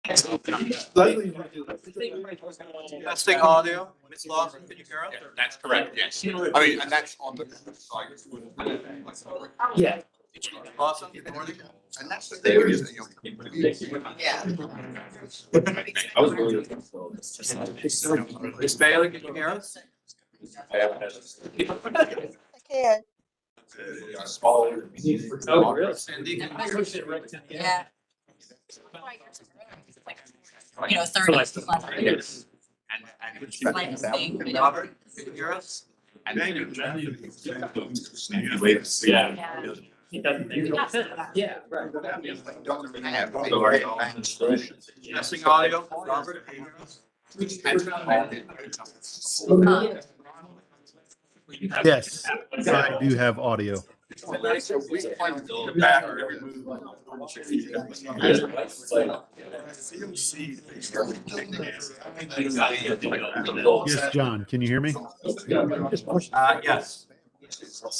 Testing audio, Ms. Lawson, can you hear us? That's correct, yes. I mean, and that's on the side. Yeah. Lawson, good morning. And that's the thing, is that, Ms. Bailey, can you hear us? I can. Oh, really? Cindy, can you hear us? Yeah. You know, 30. Robert, can you hear us? Yeah, right. Testing audio, Robert, can you hear us? Yes, I do have audio. Yes, John, can you hear me? Yes.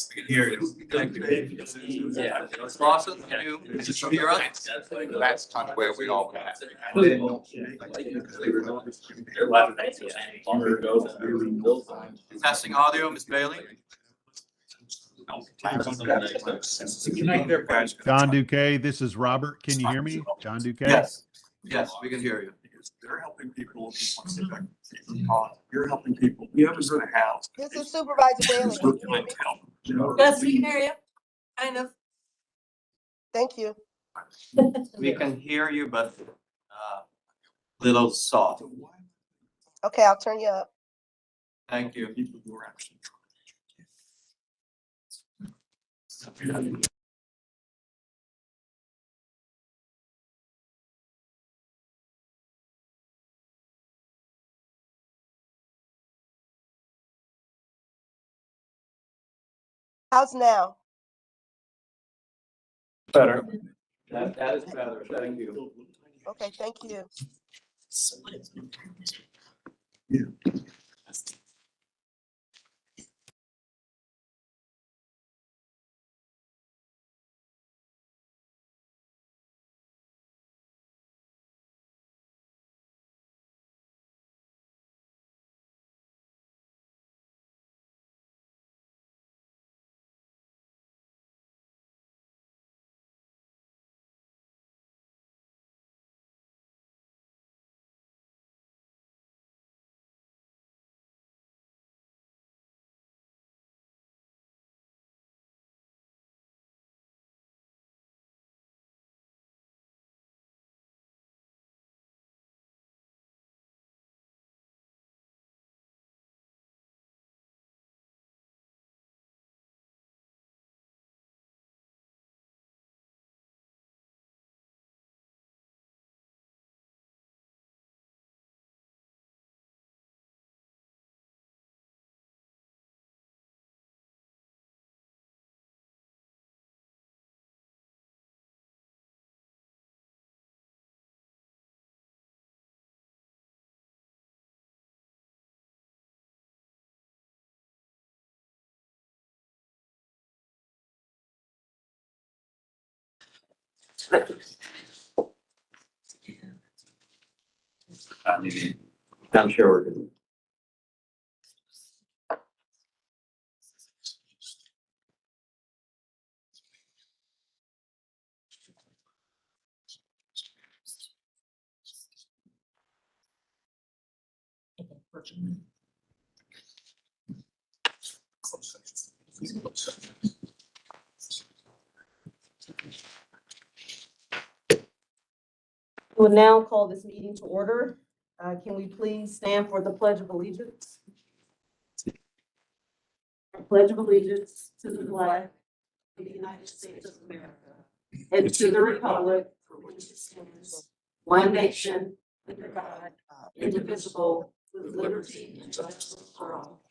We can hear you. Thank you. Ms. Lawson, can you hear us? That's kind of where we are with that. Testing audio, Ms. Bailey? John Duque, this is Robert. Can you hear me? John Duque? Yes, yes, we can hear you. They're helping people. You're helping people. You haven't been a house. This is Supervisor Bailey. Can you hear me? Yes, we can hear you. Kind of. Thank you. We can hear you, but little soft. Okay, I'll turn you up. Thank you. People who are actually How's now? Better. That is better. Thank you. Okay, thank you. I'm sure we're good. We'll now call this meeting to order. Can we please stand for the Pledge of Allegiance? I pledge of allegiance to the flag of the United States of America and to the republic for which it stands, one nation, under God, indivisible, with liberty and justice for all.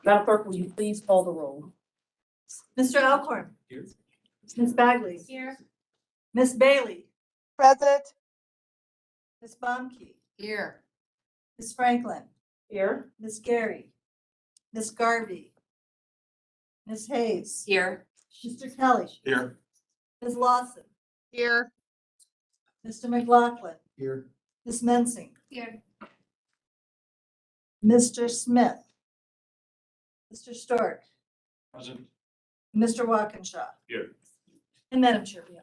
Madam Clerk, will you please call the roll? Mr. Alcorn. Here. Ms. Bagley. Here. Ms. Bailey. President, Ms. Baumke. Here. Ms. Franklin. Here. Ms. Gary. Ms. Garvey. Ms. Hayes. Here. Mr. Kelly. Here. Ms. Lawson. Here. Mr. McLaughlin, Here. Ms. Mensing, Here. Mr. Smith, Mr. Stork, Present. Mr. Walkinshaw. Here. And Madam Chair, yeah.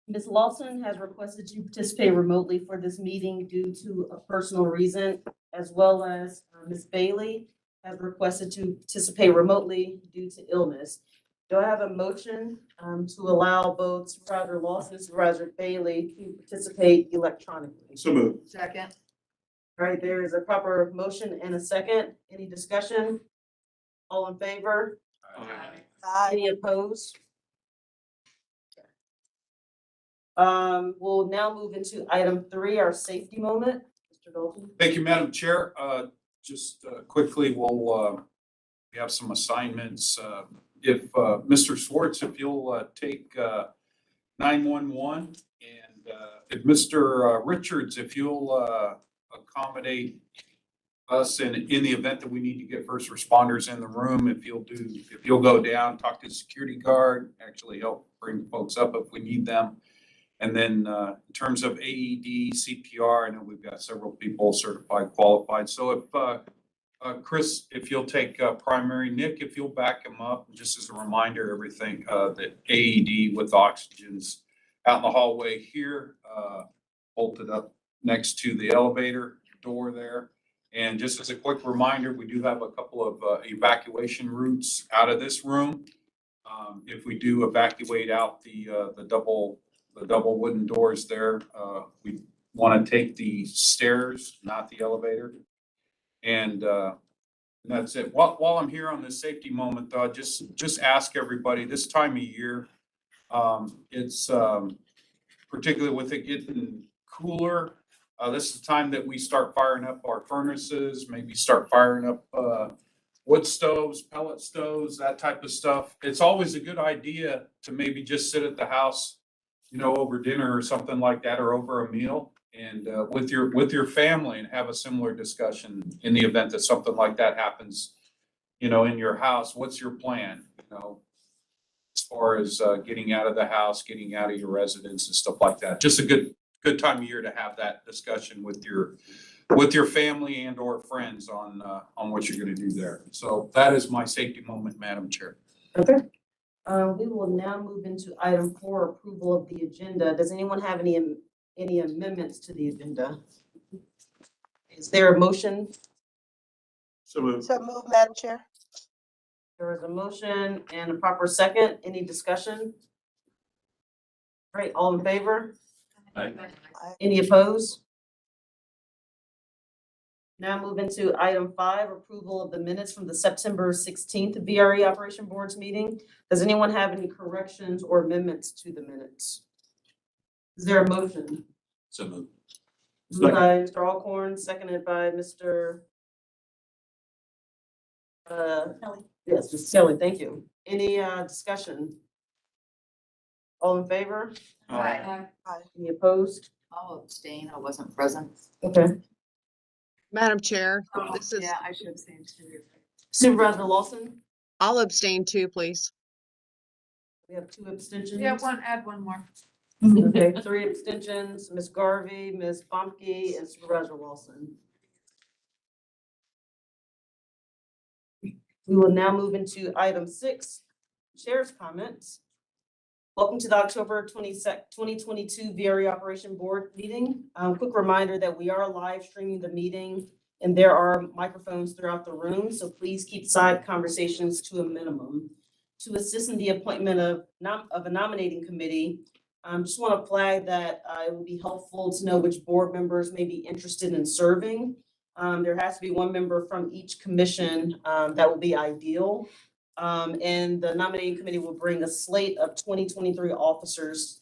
Ms. Lawson has requested to participate remotely for this meeting due to a personal reason, as well as Ms. Bailey has requested to participate remotely due to illness. Do I have a motion to allow both Supervisor Lawson and Supervisor Bailey to participate electronically? So moved. Second. All right, there is a proper motion and a second. Any discussion? All in favor? Aye. Any opposed? We'll now move into item 3, our safety moment. Mr. Dalton. Thank you, Madam Chair. Just quickly, we have some assignments. If Mr. Swartz, if you'll take 911, and if Mr. Richards, if you'll accommodate us in the event that we need to get first responders in the room, if you'll go down, talk to the security guard, actually help bring folks up if we need them. And then in terms of AED, CPR, I know we've got several people certified, qualified. So if Chris, if you'll take primary, Nick, if you'll back him up, just as a reminder, everything that AED with oxygen's out in the hallway here, bolted up next to the elevator door there. And just as a quick reminder, we do have a couple of evacuation routes out of this room. If we do evacuate out the double wooden doors there, we want to take the stairs, not the elevator. And that's it. While I'm here on this safety moment, though, just ask everybody this time of year, it's particularly with it getting cooler. This is the time that we start firing up our furnaces, maybe start firing up wood stoves, pellet stoves, that type of stuff. It's always a good idea to maybe just sit at the house, over dinner or something like that, or over a meal, and with your family, and have a similar discussion in the event that something like that happens, in your house. What's your plan, as far as getting out of the house, getting out of your residence and stuff like that. Just a good time of year to have that discussion with your family and or friends on what you're going to do there. So that is my safety moment, Madam Chair. Okay. We will now move into item 4, approval of the agenda. Does anyone have any amendments to the agenda? Is there a motion? So moved. So move, Madam Chair. There is a motion and a proper second. Any discussion? All right, all in favor? Aye. Any opposed? Now move into item 5, approval of the minutes from the September 16th VRE Operation Boards meeting. Does anyone have any corrections or amendments to the minutes? Is there a motion? So moved. Moved by Mr. Alcorn, seconded by Mr. Kelly. Yes, Mr. Kelly, thank you. Any discussion? All in favor? Aye. Any opposed? I'll abstain. I wasn't present. Okay. Madam Chair, this is, Yeah, I should abstain too. Supervisor Lawson, I'll abstain too, please. we have 2 abstentions. add one more. Okay, 3 abstentions, Ms. Garvey, Ms. Bomke, and Supervisor Lawson. We will now move into item 6, Chair's comments. Welcome to the October 2022 VRE Operation Board meeting. Quick reminder that we are live streaming the meeting and there are microphones throughout the room, so please keep side conversations to a minimum. To assist in the appointment of a nominating committee, just want to flag that it will be helpful to know which board members may be interested in serving. There has to be one member from each commission that will be ideal. And the nominating committee will bring a slate of 2023 officers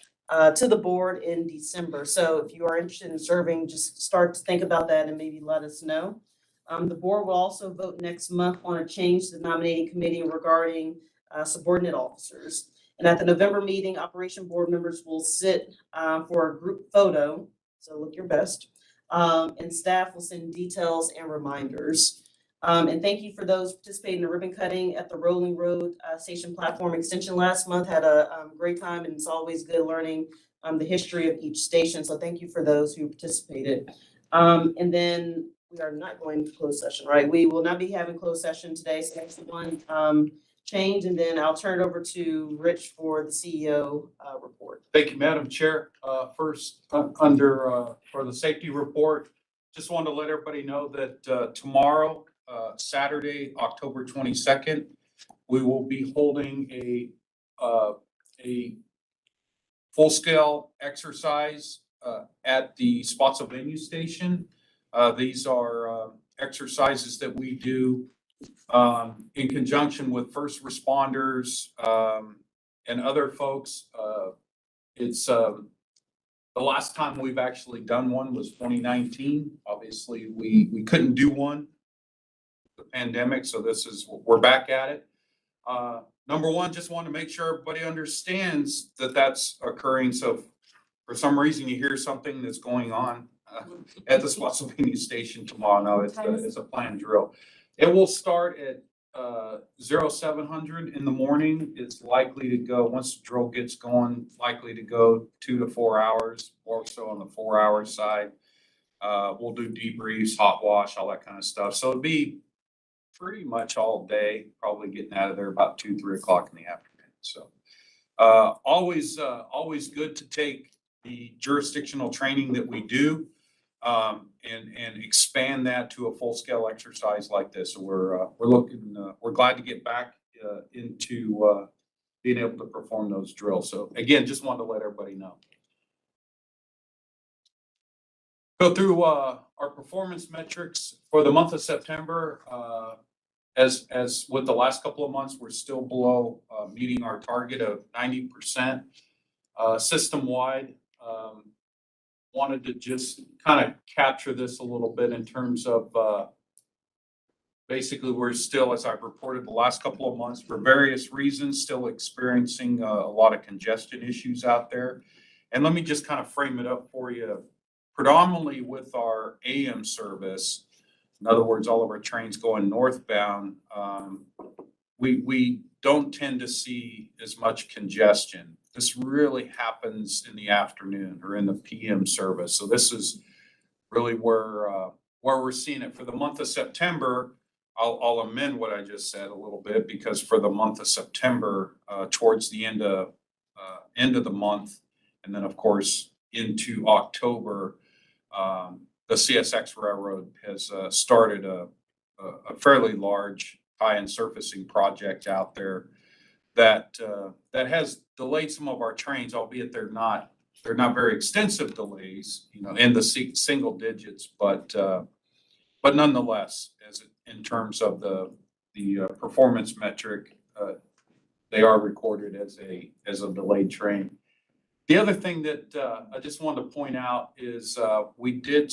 to the board in December. So if you are interested in serving, just start to think about that and maybe let us know. The board will also vote next month on a change to the nominating committee regarding subordinate officers. And at the November meeting, operation board members will sit for a group photo, so look your best. And staff will send details and reminders. And thank you for those participating in the ribbon cutting at the Rolling Road Station Platform Extension last month. Had a great time, and it's always good learning the history of each station. So thank you for those who participated. And then we are not going to closed session, right? We will not be having closed session today. So that's the one change. And then I'll turn it over to Rich for the CEO report. Thank you, Madam Chair. First, under for the safety report, just wanted to let everybody know that tomorrow, Saturday, October 22nd, we will be holding a full-scale exercise at the Spotsylvania Station. These are exercises that we do in conjunction with first responders and other folks. It's the last time we've actually done one was 2019. Obviously, we couldn't do one, the pandemic, so we're back at it. Number one, just want to make sure everybody understands that that's occurring. So if for some reason you hear something that's going on at the Spotsylvania Station tomorrow, no, it's a planned drill. It will start at 0700 in the morning. It's likely to go, once the drill gets going, likely to go 2 to 4 hours, or so on the 4-hour side. We'll do debriefs, hot wash, all that kind of stuff. So it'll be pretty much all day, probably getting out of there about 2, 3 o'clock in the afternoon. So always good to take the jurisdictional training that we do and expand that to a full-scale exercise like this. So we're glad to get back into being able to perform those drills. So again, just wanted to let everybody know. Go through our performance metrics for the month of September. As with the last couple of months, we're still below meeting our target of 90% system-wide. Wanted to just kind of capture this a little bit in terms of basically we're still, as I've reported the last couple of months, for various reasons, still experiencing a lot of congestion issues out there. And let me just kind of frame it up for you. Predominantly with our AM service, in other words, all of our trains going northbound, we don't tend to see as much congestion. This really happens in the afternoon or in the PM service. So this is really where we're seeing it. For the month of September, I'll amend what I just said a little bit, because for the month of September, towards the end of the month, and then of course into October, the CSX Railroad has started a fairly large tie-in surfacing project out there that has delayed some of our trains, albeit they're not very extensive delays, in the single digits, but nonetheless, in terms of the performance metric, they are recorded as a delayed train. The other thing that I just wanted to point out is we did,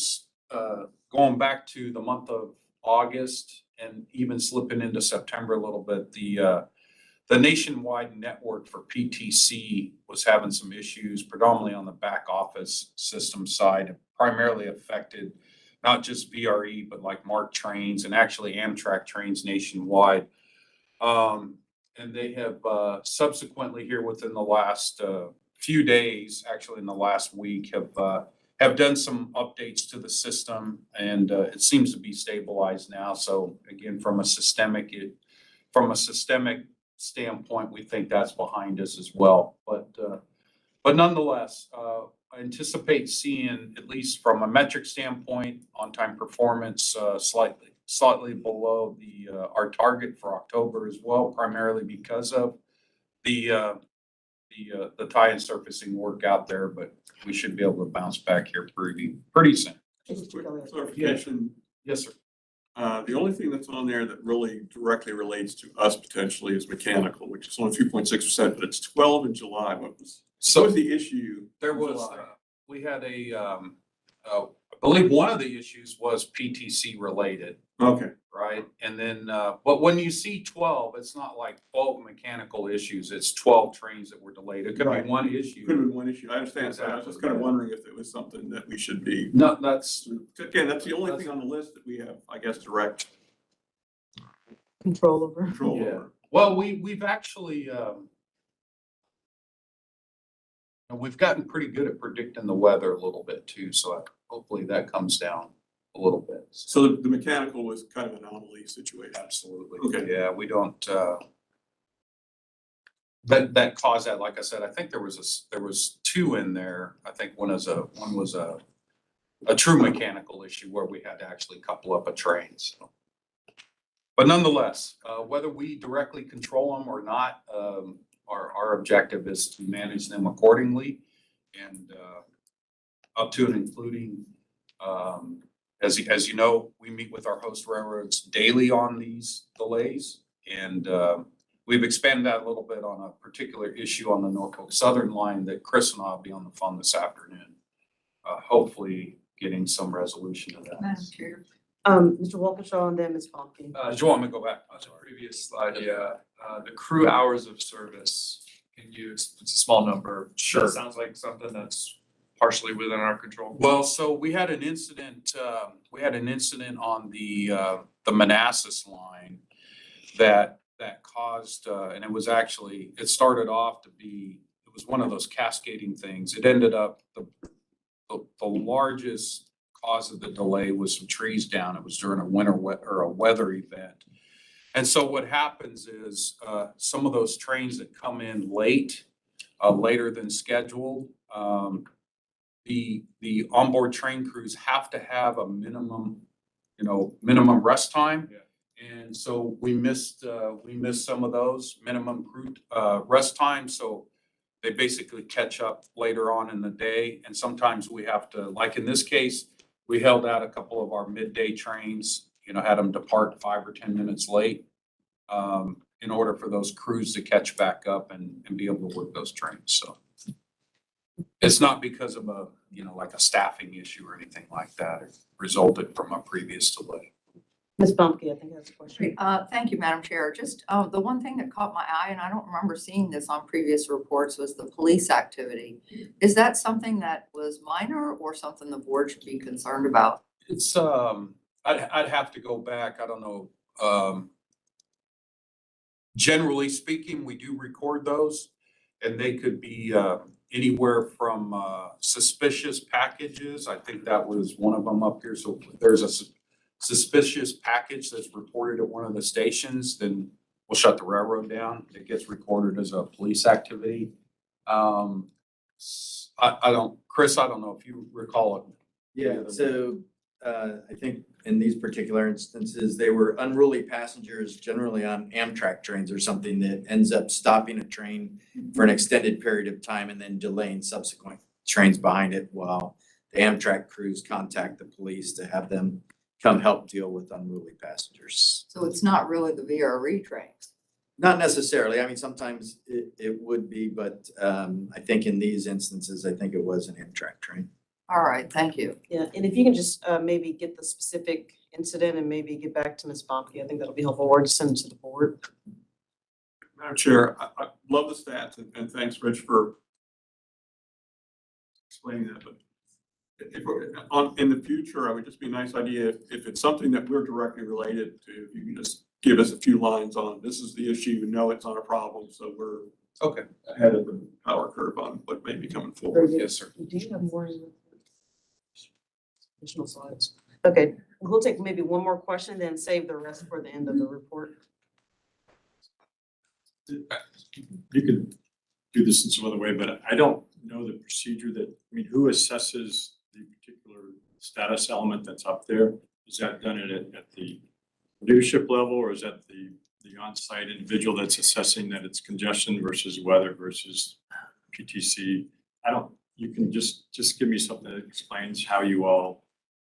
going back to the month of August and even slipping into September a little bit, the nationwide network for PTC was having some issues, predominantly on the back office system side, primarily affected not just VRE, but like MARC trains and actually Amtrak trains nationwide. And they have subsequently here within the last few days, actually in the last week, have done some updates to the system, and it seems to be stabilized now. So again, from a systemic standpoint, we think that's behind us as well. But nonetheless, I anticipate seeing, at least from a metric standpoint, on-time performance slightly below our target for October as well, primarily because of the tie-in surfacing work out there. But we should be able to bounce back here pretty soon. Just a quick clarification. Yes, sir. The only thing that's on there that really directly relates to us potentially is mechanical, which is only 3.6%, but it's 12 in July. What was the issue? There was, we had I believe one of the issues was PTC related. Okay. Right. And then, but when you see 12, it's not like 12 mechanical issues. It's 12 trains that were delayed. It could be one issue. Could have been one issue. I understand. So I was just kind of wondering if it was something that we should be. No, that's Again, that's the only thing on the list that we have, I guess, direct Control over. control Yeah. over. Well, we've actually, we've gotten pretty good at predicting the weather a little bit too, so hopefully that comes down a little bit. So the mechanical was kind of an anomaly situation. Absolutely. Okay. Yeah, we don't, that caused that, like I said, I think there was two in there. I think one was a true mechanical issue where we had to actually couple up a train, so. But nonetheless, whether we directly control them or not, our objective is to manage them accordingly and, up to and including, as you know, we meet with our host railroads daily on these delays. And, we've expanded that a little bit on a particular issue on the Norfolk Southern line that Chris and I will be on the phone this afternoon. Hopefully getting some resolution to that. Madam Chair. Mr. Walkinshaw and then Ms. Pomke. Do you want me to go back? On the previous slide, yeah, the crew hours of service, it's a small number. Sure. That sounds like something that's partially within our control. Well, so we had an incident on the Manassas line that caused, and it started off to be, it was one of those cascading things. It ended up, the largest cause of the delay was some trees down. It was during a weather event. And so what happens is, some of those trains that come in late, later than scheduled, the onboard train crews have to have a minimum rest time. Yeah. And so we missed some of those minimum crew, rest times. So they basically catch up later on in the day. And sometimes we have to, like in this case, we held out a couple of our midday trains, had them depart 5 or 10 minutes late, in order for those crews to catch back up and be able to work those trains. So it's not because of like a staffing issue or anything like that. It resulted from a previous delay. Ms. Pomke, I think that's a question. Thank you, Madam Chair. Just, the one thing that caught my eye, and I don't remember seeing this on previous reports, was the police activity. Is that something that was minor or something the board should be concerned about? It's, I'd have to go back. I don't know. Generally speaking, we do record those and they could be, anywhere from, suspicious packages. I think that was one of them up here. So if there's a suspicious package that's reported at one of the stations, then we'll shut the railroad down. It gets recorded as a police activity. Chris, I don't know if you recall it. Yeah, so I think in these particular instances, they were unruly passengers generally on Amtrak trains or something that ends up stopping a train for an extended period of time and then delaying subsequent trains behind it while the Amtrak crews contact the police to have them come help deal with unruly passengers. So it's not really the VRE trains. Not necessarily. I mean, sometimes it would be, but I think in these instances, I think it was an Amtrak train. All right, thank you. Yeah, and if you can just maybe get the specific incident and maybe get back to Ms. Pomke, I think that'll be helpful, or just send it to the board. Madam Chair, I love the stats and thanks, Rich, for explaining that. But in the future, I would just be a nice idea if it's something that we're directly related to, if you can just give us a few lines on, this is the issue, it's not a problem, so we're Okay. ahead of the power curve on what may be coming forward. Yes, sir. Do you have more additional slides? Okay, we'll take maybe one more question, then save the rest for the end of the report. You could do this in some other way, but I don't know the procedure who assesses the particular status element that's up there? Is that done at the leadership level, or is that the on-site individual that's assessing that it's congestion versus weather versus PTC? You can just give me something that explains how you all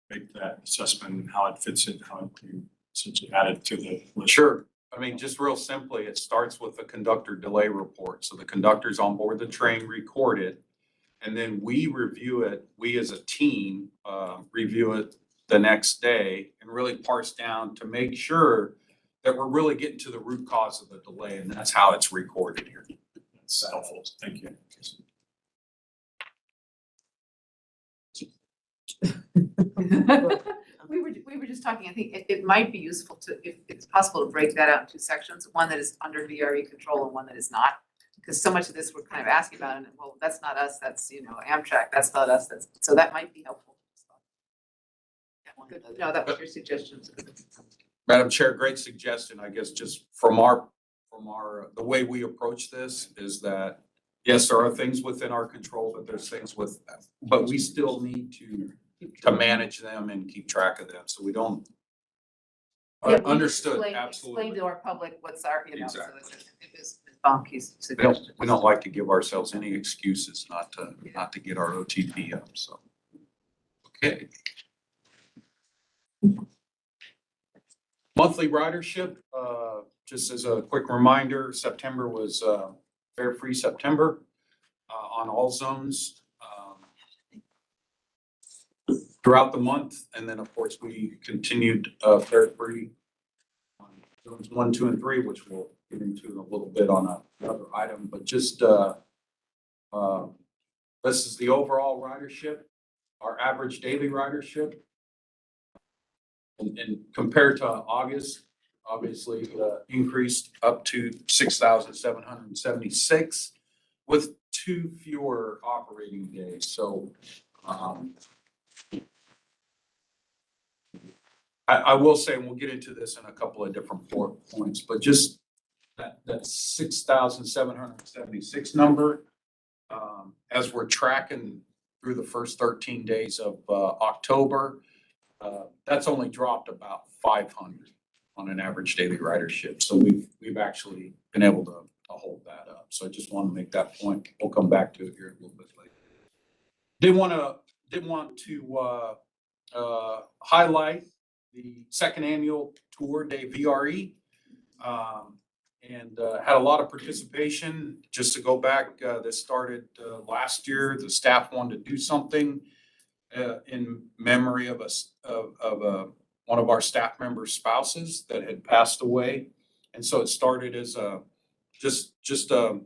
make that assessment and how it fits in, how you essentially add it to the list. Sure. I mean, just real simply, it starts with the conductor delay report. So the conductors on board the train record it, and then we review it. We as a team review it the next day and really parse down to make sure that we're really getting to the root cause of the delay, and that's how it's recorded here. That's helpful. Thank you. We were just just talking, I think it might be useful to, if it's possible, to break that out into sections, one that is under VRE control and one that is not. Because so much of this we're kind of asking about, and well, that's not us, that's, Amtrak, that's not us, so that might be helpful. Good. No, that was your suggestion. Madam Chair, great suggestion. I guess just from our, the way we approach this is that, yes, there are things within our control, but there's things but we still need to manage them and keep track of them. So we don't. Yeah, we Understood, explain absolutely. to our public what's our, so Exactly. it is Bonke's We don't, suggestion. we don't like to give ourselves any excuses not to get our OTP up, so. Okay. Monthly ridership, just as a quick reminder, September was fare-free September on all zones throughout the month. And then, of course, we continued fare-free on zones 1, 2, and 3, which we'll get into in a little bit on another item. But just this is the overall ridership, our average daily ridership. And compared to August, obviously increased up to 6,776 with 2 fewer operating days. So I will say, and we'll get into this in a couple of different points, but just that 6,776 number, as we're tracking through the first 13 days of October, that's only dropped about 500 on an average daily ridership. So we've actually been able to hold that up. So I just want to make that point. We'll come back to it here a little bit later. Did want to highlight the second annual Tour Day VRE. And had a lot of participation. Just to go back, this started last year. The staff wanted to do something in memory of one of our staff members' spouses that had passed away. And so it started as just a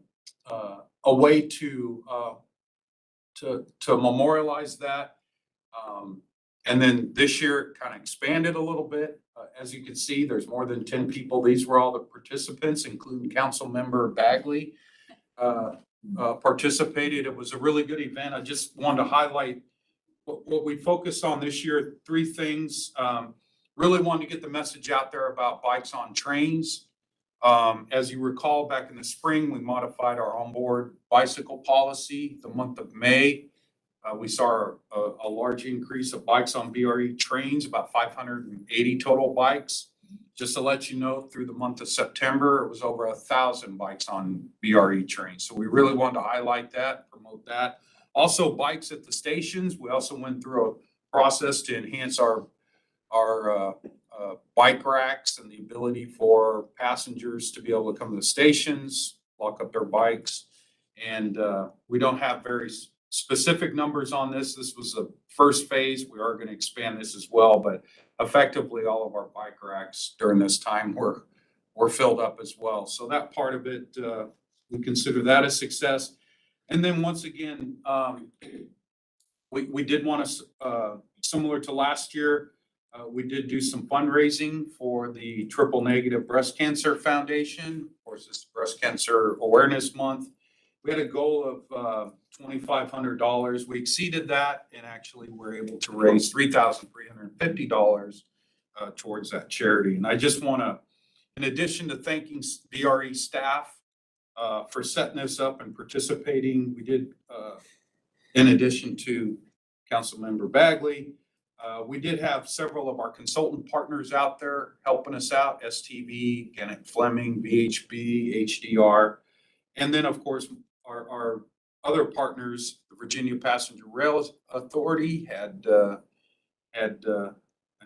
way to memorialize that. And then this year it kind of expanded a little bit. As you can see, there's more than 10 people. These were all the participants, including Council Member Bagley participated. It was a really good event. I just wanted to highlight what we focused on this year, 3 things. Really wanted to get the message out there about bikes on trains. As you recall, back in the spring, we modified our onboard bicycle policy. The month of May, we saw a large increase of bikes on VRE trains, about 580 total bikes. Just to let you know, through the month of September, it was over 1,000 bikes on VRE trains. So we really wanted to highlight that, promote that. Also, bikes at the stations. We also went through a process to enhance our bike racks and the ability for passengers to be able to come to the stations, lock up their bikes. And we don't have very specific numbers on this. This was the first phase. We are going to expand this as well, but effectively all of our bike racks during this time were filled up as well. So that part of it, we consider that a success. And then once again, we did want to, similar to last year, we did do some fundraising for the Triple Negative Breast Cancer Foundation. Of course, this is Breast Cancer Awareness Month. We had a goal of $2,500. We exceeded that and actually were able to raise $3,350 towards that charity. And I just want to, in addition to thanking VRE staff for setting this up and participating, we did, in addition to Councilmember Bagley, we did have several of our consultant partners out there helping us out, STV, Kenneth Fleming, VHB, HDR. And then, of course, our other partners, the Virginia Passenger Rail Authority had I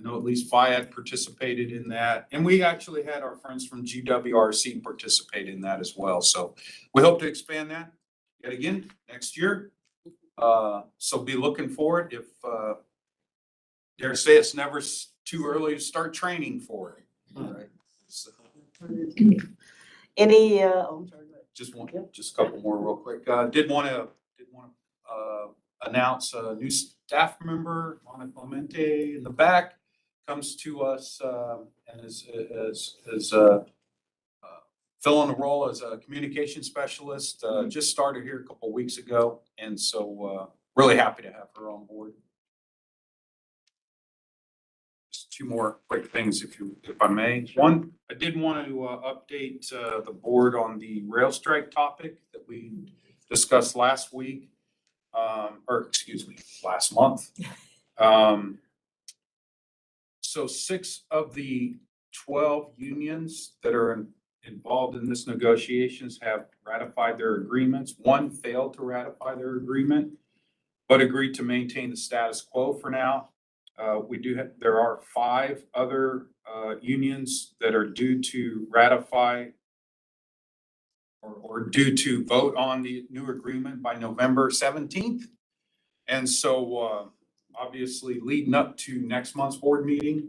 know at least FIAD participated in that. And we actually had our friends from GWRC participate in that as well. So we hope to expand that yet again next year. So be looking for it. If dare say it's never too early to start training for it. All right. So. Any, I'm sorry, go ahead. Just a couple more real quick. Did want to announce a new staff member, Mona Clemente in the back, comes to us, and is filling the role as a communication specialist, just started here a couple weeks ago. And so, really happy to have her on board. Just two more quick things if I may. One, I did want to update the board on the rail strike topic that we discussed last week, or excuse me, last month. So 6 of the 12 unions that are involved in this negotiations have ratified their agreements. One failed to ratify their agreement, but agreed to maintain the status quo for now. There are 5 other unions that are due to ratify or due to vote on the new agreement by November 17th. And so obviously leading up to next month's board meeting,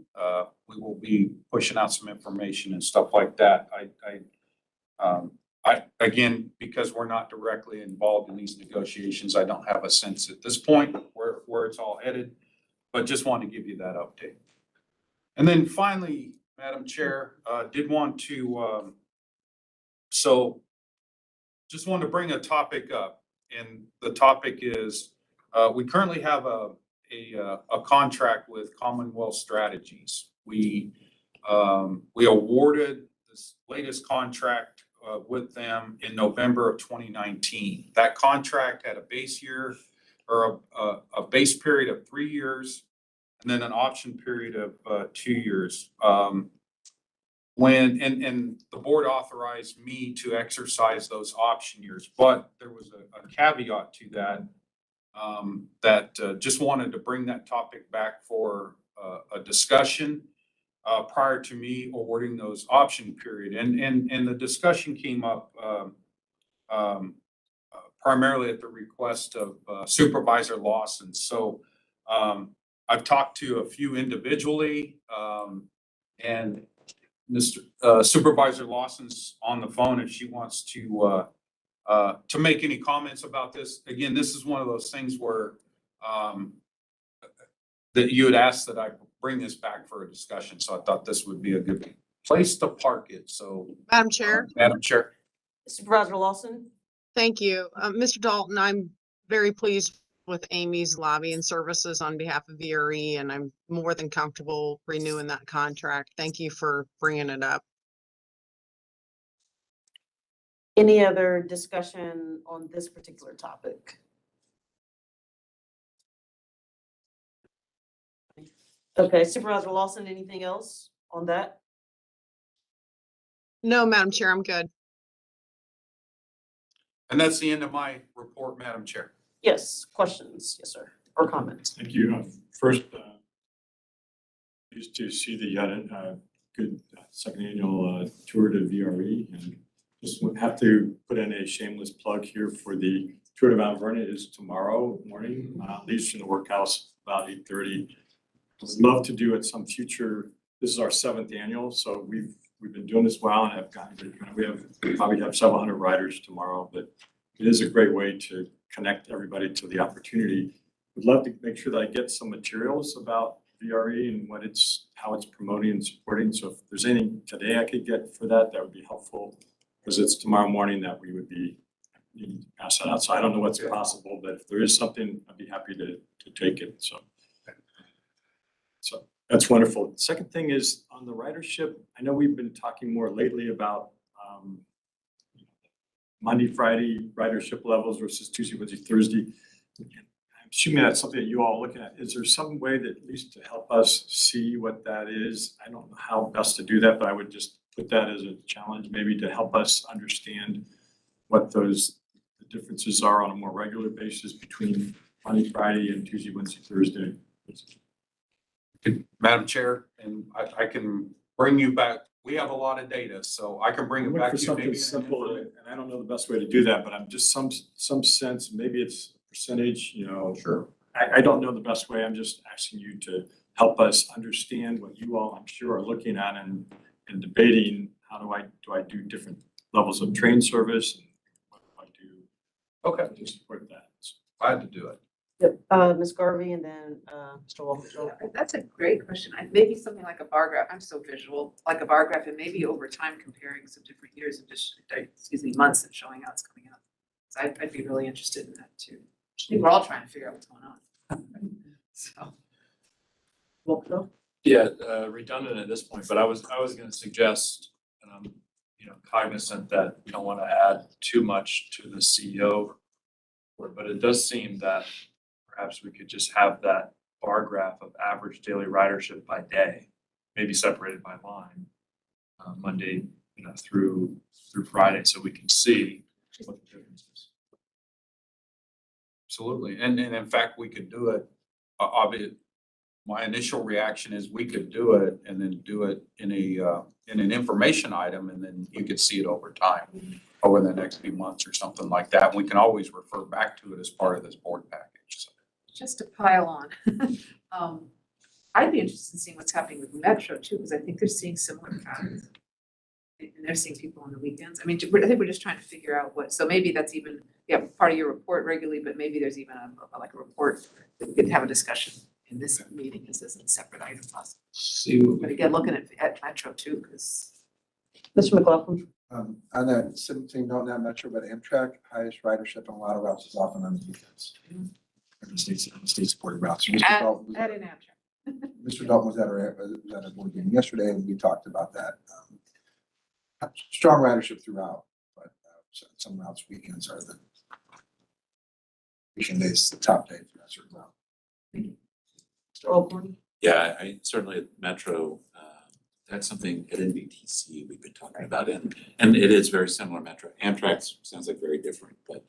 we will be pushing out some information and stuff like that. Again, because we're not directly involved in these negotiations, I don't have a sense at this point where it's all headed, but just wanted to give you that update. And then finally, Madam Chair, did want to, just wanted to bring a topic up, and the topic is, we currently have a contract with Commonwealth Strategies. We awarded this latest contract with them in November of 2019. That contract had a base year or a base period of 3 years, and then an option period of 2 years. And the board authorized me to exercise those option years, but there was a caveat to that, just wanted to bring that topic back for a discussion prior to me awarding those option period. And the discussion came up primarily at the request of Supervisor Lawson. So I've talked to a few individually, and Mr. Supervisor Lawson's on the phone if she wants to make any comments about this. Again, this is one of those things where that you had asked that I bring this back for a discussion. So I thought this would be a good place to park it. So, Madam Chair, Madam Chair. Supervisor Lawson? thank you. Mr. Dalton, I'm very pleased with Amy's lobbying services on behalf of VRE, and I'm more than comfortable renewing that contract. Thank you for bringing it up. Any other discussion on this particular topic? Okay, Supervisor Lawson, anything else on that? No, Madam Chair, I'm good. And that's the end of my report, Madam Chair. Yes, questions, yes, sir, or comments? Thank you. First, used to see the good second annual tour to VRE, and just would have to put in a shameless plug here for the tour to Mount Vernon. It is tomorrow morning, leaves from the workhouse about 8:30. Would love to do at some future. This is our 7th annual, so we've been doing this well and have gotten, we probably have several hundred riders tomorrow, but it is a great way to connect everybody to the opportunity. Would love to make sure that I get some materials about VRE and how it's promoting and supporting. So if there's anything today I could get for that, that would be helpful, because it's tomorrow morning that we would be needing to pass that out. So I don't know what's possible, but if there is something, I'd be happy to take it. So that's wonderful. The second thing is on the ridership. I know we've been talking more lately about Monday, Friday ridership levels versus Tuesday, Wednesday, Thursday. I'm assuming that's something that you all are looking at. Is there some way that at least to help us see what that is? I don't know how best to do that, but I would just put that as a challenge, maybe to help us understand what the differences are on a more regular basis between Monday, Friday, and Tuesday, Wednesday, Thursday. Madam Chair, and I can bring you back. We have a lot of data, so I can bring it Look back for to you. something maybe simple, and I don't know the best way to do that, but I'm just some sense, maybe it's percentage, Sure. I don't know the best way. I'm just asking you to help us understand what you all, I'm sure, are looking at and debating. How do I do different levels of train service? And what do I do? Okay. To support that? Glad to do it. Yep, Ms. Garvey and then, Mr. Walkinshaw. That's a great question. Maybe something like a bar graph. I'm so visual, like a bar graph, and maybe over time comparing some different years and just, months and showing how it's coming up. So I'd be really interested in that too. I think we're all trying to figure out what's going on. So. Walkinshaw? Yeah, redundant at this point, but I was gonna suggest, and I'm, cognizant that we don't wanna add too much to the CEO. But it does seem that perhaps we could just have that bar graph of average daily ridership by day, maybe separated by line. Monday, through Friday, so we can see what the difference is. Absolutely. And in fact, we could do it, my initial reaction is we could do it and then do it in an information item, and then you could see it over time, over the next few months or something like that. We can always refer back to it as part of this board package. So. Just to pile on, I'd be interested in seeing what's happening with Metro too, because I think they're seeing similar patterns. And they're seeing people on the weekends. I mean, I think we're just trying to figure out what, so maybe that's even, part of your report regularly, but maybe there's even like a report that we could have a discussion in this meeting as a separate item possible. See. But again, looking at Metro too, because. Mr. McLaughlin? On that same note, not Metro, but Amtrak, highest ridership on a lot of routes is often on the weekends. And the state supported routes. Add in Amtrak. Mr. Dalton was at a board meeting yesterday, and we talked about that. Strong ridership throughout, but some routes, weekends are the weekend days, the top day for that certain route. Mr. Alcorn? Yeah, I certainly at Metro, that's something at NBTC we've been talking about, and it is very similar. Metro Amtrak sounds like very different, but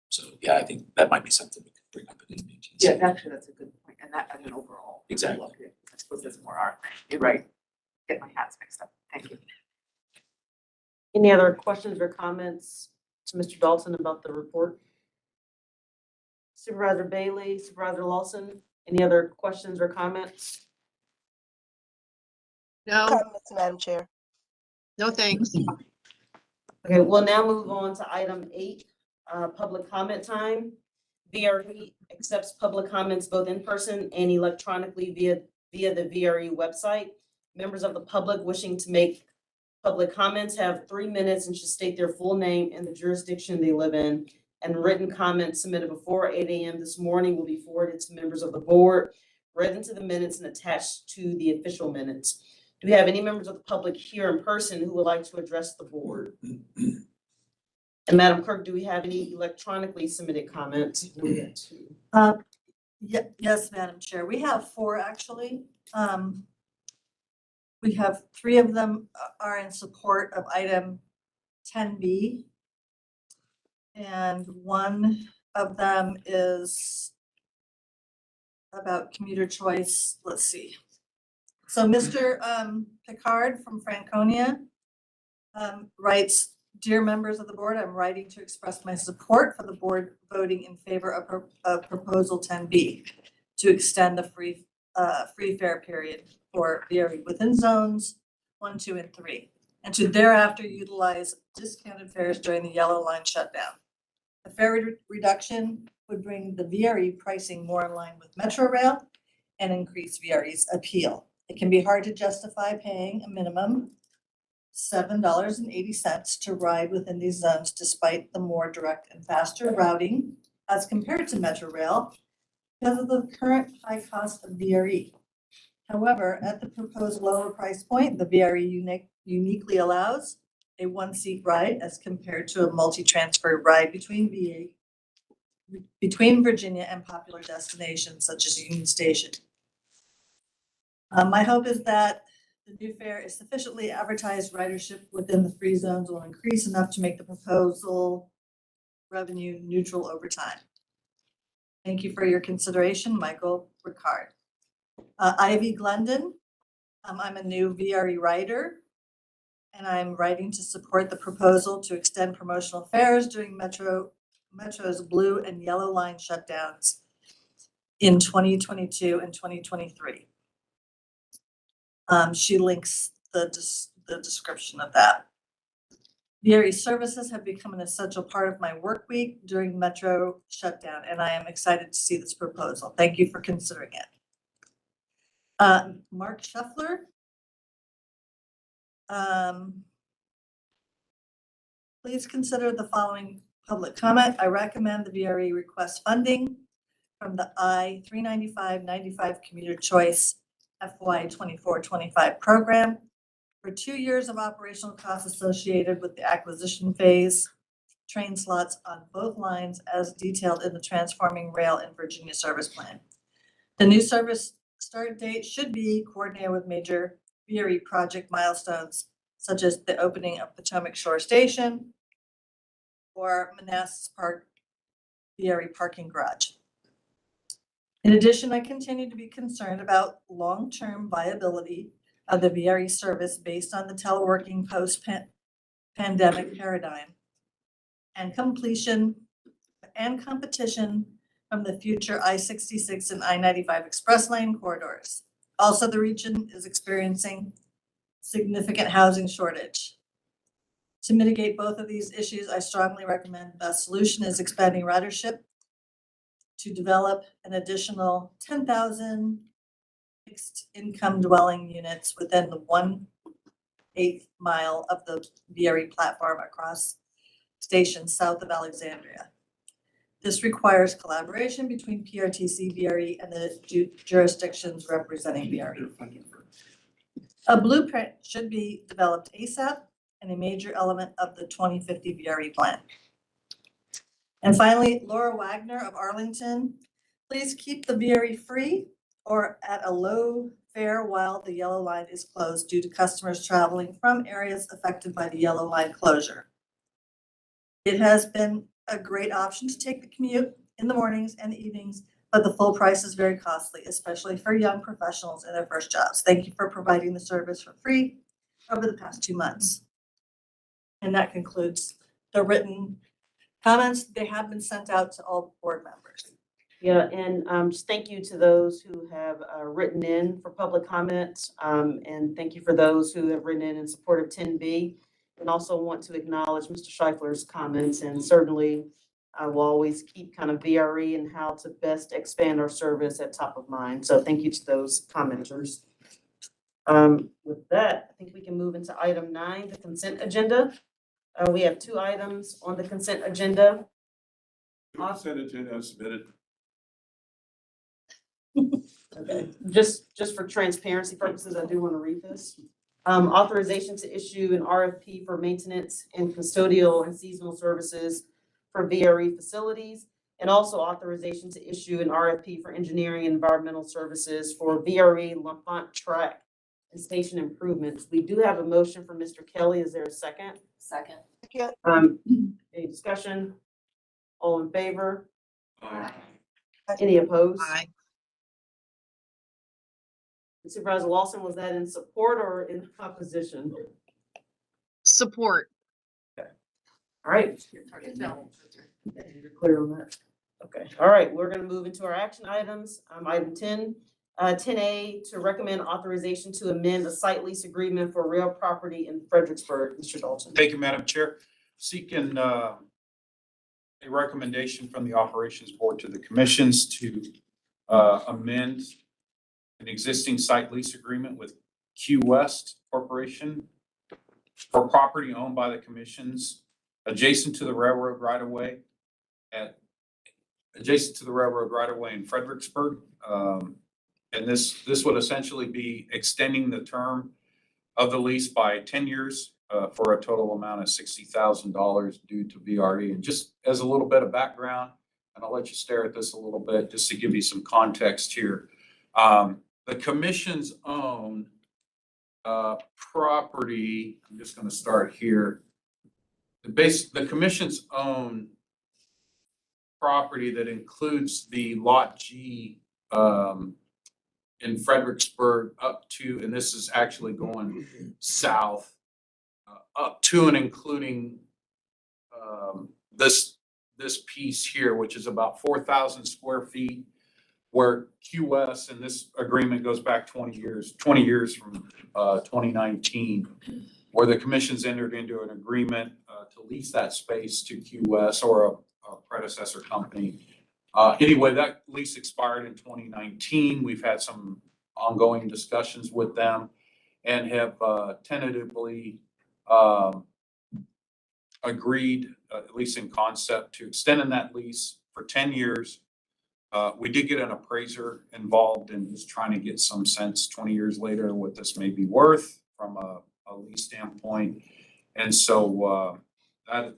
so yeah, I think that might be something we could bring up at NBTC. Yeah, actually, that's a good point, and that, I mean, overall. Exactly. I suppose that's more our thing. You're right. Get my hats mixed up. Thank you. Any other questions or comments to Mr. Dalton about the report? Supervisor Bailey, Supervisor Lawson, any other questions or comments? No, Comments, Madam Chair. no, thanks. Okay, we'll now move on to item 8, public comment time. VRE accepts public comments both in person and electronically via the VRE website. Members of the public wishing to make public comments have 3 minutes and should state their full name and the jurisdiction they live in. And written comments submitted before 8 a.m. this morning will be forwarded to members of the board, read into the minutes and attached to the official minutes. Do we have any members of the public here in person who would like to address the board? And Madam Clerk, do we have any electronically submitted comments? Yes, Madam Chair. We have 4 actually. We have 3 of them are in support of item 10B. And one of them is about commuter choice. Let's see. So Mr. Picard from Franconia writes, "Dear members of the board, I'm writing to express my support for the board voting in favor of proposal 10B to extend the free fare period for VRE within zones 1, 2, and 3, and to thereafter utilize discounted fares during the yellow line shutdown. The fare reduction would bring the VRE pricing more in line with Metro Rail and increase VRE's appeal. It can be hard to justify paying a minimum $7.80 to ride within these zones despite the more direct and faster routing as compared to Metro Rail because of the current high cost of VRE. However, at the proposed lower price point, the VRE uniquely allows a 1-seat ride as compared to a multi-transfer ride between Virginia and popular destinations such as Union Station. My hope is that the new fare is sufficiently advertised ridership within the free zones will increase enough to make the proposal revenue neutral over time. Thank you for your consideration, Michael Ricard. Ivy Glendon, I'm a new VRE rider, and I'm writing to support the proposal to extend promotional fares during Metro's blue and yellow line shutdowns in 2022 and 2023. She links the description of that. VRE services have become an essential part of my work week during Metro shutdown, and I am excited to see this proposal. Thank you for considering it. Mark Scheffler. Please consider the following public comment. I recommend the VRE request funding from the I-395-95 Commuter Choice FY 24-25 program for 2 years of operational costs associated with the acquisition phase, train slots on both lines as detailed in the Transforming Rail in Virginia Service Plan. The new service start date should be coordinated with major VRE project milestones, such as the opening of Potomac Shore Station or Manassas Park VRE parking garage. In addition, I continue to be concerned about long-term viability of the VRE service based on the teleworking post-pandemic paradigm and competition from the future I-66 and I-95 express lane corridors. Also, the region is experiencing significant housing shortage. To mitigate both of these issues, I strongly recommend the best solution is expanding ridership to develop an additional 10,000 fixed income dwelling units within the 1/8 mile of the VRE platform across stations south of Alexandria. This requires collaboration between PRTC, VRE, and the jurisdictions representing VRE. A blueprint should be developed ASAP and a major element of the 2050 VRE plan. And finally, Laura Wagner of Arlington, please keep the VRE free or at a low fare while the yellow line is closed due to customers traveling from areas affected by the yellow line closure. It has been a great option to take the commute in the mornings and the evenings, but the full price is very costly, especially for young professionals in their first jobs. Thank you for providing the service for free over the past 2 months. And that concludes the written comments. They have been sent out to all board members. Yeah, and just thank you to those who have written in for public comments. And thank you for those who have written in support of 10B. And also want to acknowledge Mr. Scheifler's comments, and certainly I will always keep kind of VRE and how to best expand our service at top of mind. So thank you to those commenters. With that, I think we can move into item 9, the consent agenda. We have 2 items on the consent agenda. Consent agenda as submitted. Okay, just for transparency purposes, I do want to read this. Authorization to issue an RFP for maintenance and custodial and seasonal services for VRE facilities, and also authorization to issue an RFP for engineering and environmental services for VRE L'Enfant track and station improvements. We do have a motion from Mr. Kelly. Is there a second? Second. Any discussion? All in favor? Aye. Any opposed? Aye. Supervisor Lawson, was that in support or in opposition? Support. All right. You're Clear on that? Okay, all right, we're gonna move into our action items. Item 10, 10A, to recommend authorization to amend the site lease agreement for real property in Fredericksburg. Mr. Dalton. Thank you, Madam Chair. Seeking a recommendation from the Operations Board to the Commissions to amend an existing site lease agreement with Q West Corporation for property owned by the Commissions adjacent to the railroad right-of-way in Fredericksburg. And this would essentially be extending the term of the lease by 10 years for a total amount of $60,000 due to VRE. And just as a little bit of background, and I'll let you stare at this a little bit just to give you some context here. The Commissions own property. I'm just going to start here. The Commissions own property that includes the Lot G in Fredericksburg up to, and this is actually going south, up to and including this piece here, which is about 4,000 square feet, where QS, and this agreement goes back 20 years from 2019. where the commission's entered into an agreement to lease that space to QS or a predecessor company. Anyway, that lease expired in 2019. We've had some ongoing discussions with them and have tentatively agreed, at least in concept, to extending that lease for 10 years. We did get an appraiser involved in just trying to get some sense 20 years later what this may be worth from a lease standpoint. And so that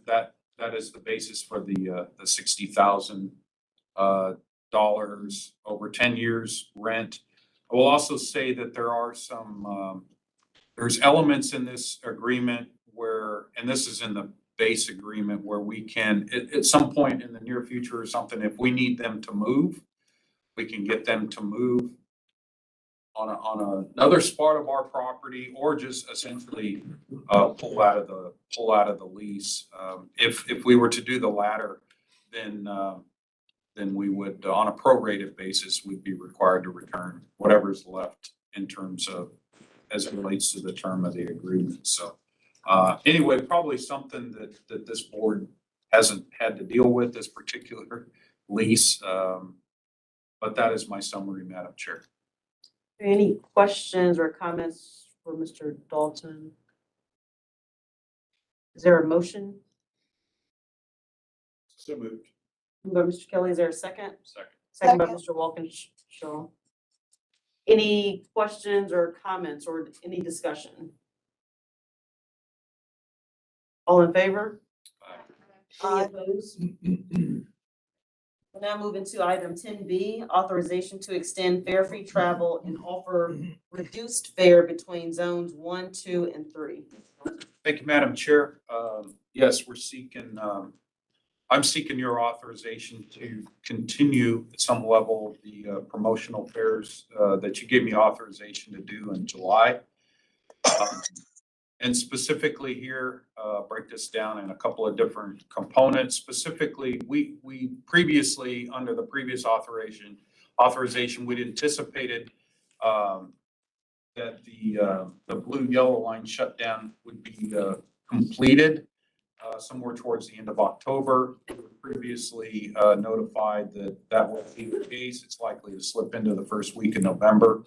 is the basis for the $60,000 over 10 years rent. I will also say that there are some there's elements in this agreement where, and this is in the base agreement, where we can, at some point in the near future or something, if we need them to move, we can get them to move on another part of our property, or just essentially pull out of the lease. If we were to do the latter, then we would, on a prorated basis, we'd be required to return whatever's left in terms of, as it relates to the term of the agreement. So anyway, probably something that this board hasn't had to deal with, this particular lease. But that is my summary, Madam Chair. Any questions or comments for Mr. Dalton? Is there a motion? So moved. Moved by Mr. Kelly, is there a second? Second. Second by Mr. Walkinshaw. Any questions or comments or any discussion? All in favor? Any opposed? We'll now move into item 10B, authorization to extend fare-free travel and offer reduced fare between zones 1, 2, and 3. Thank you, Madam Chair. Yes, we're seeking, I'm seeking your authorization to continue at some level the promotional fares that you gave me authorization to do in July. And specifically here, break this down in a couple of different components. Specifically, we previously, under the previous authorization, we'd anticipated that the blue and yellow line shutdown would be completed somewhere towards the end of October. We were previously notified that that won't be the case. It's likely to slip into the first week of November.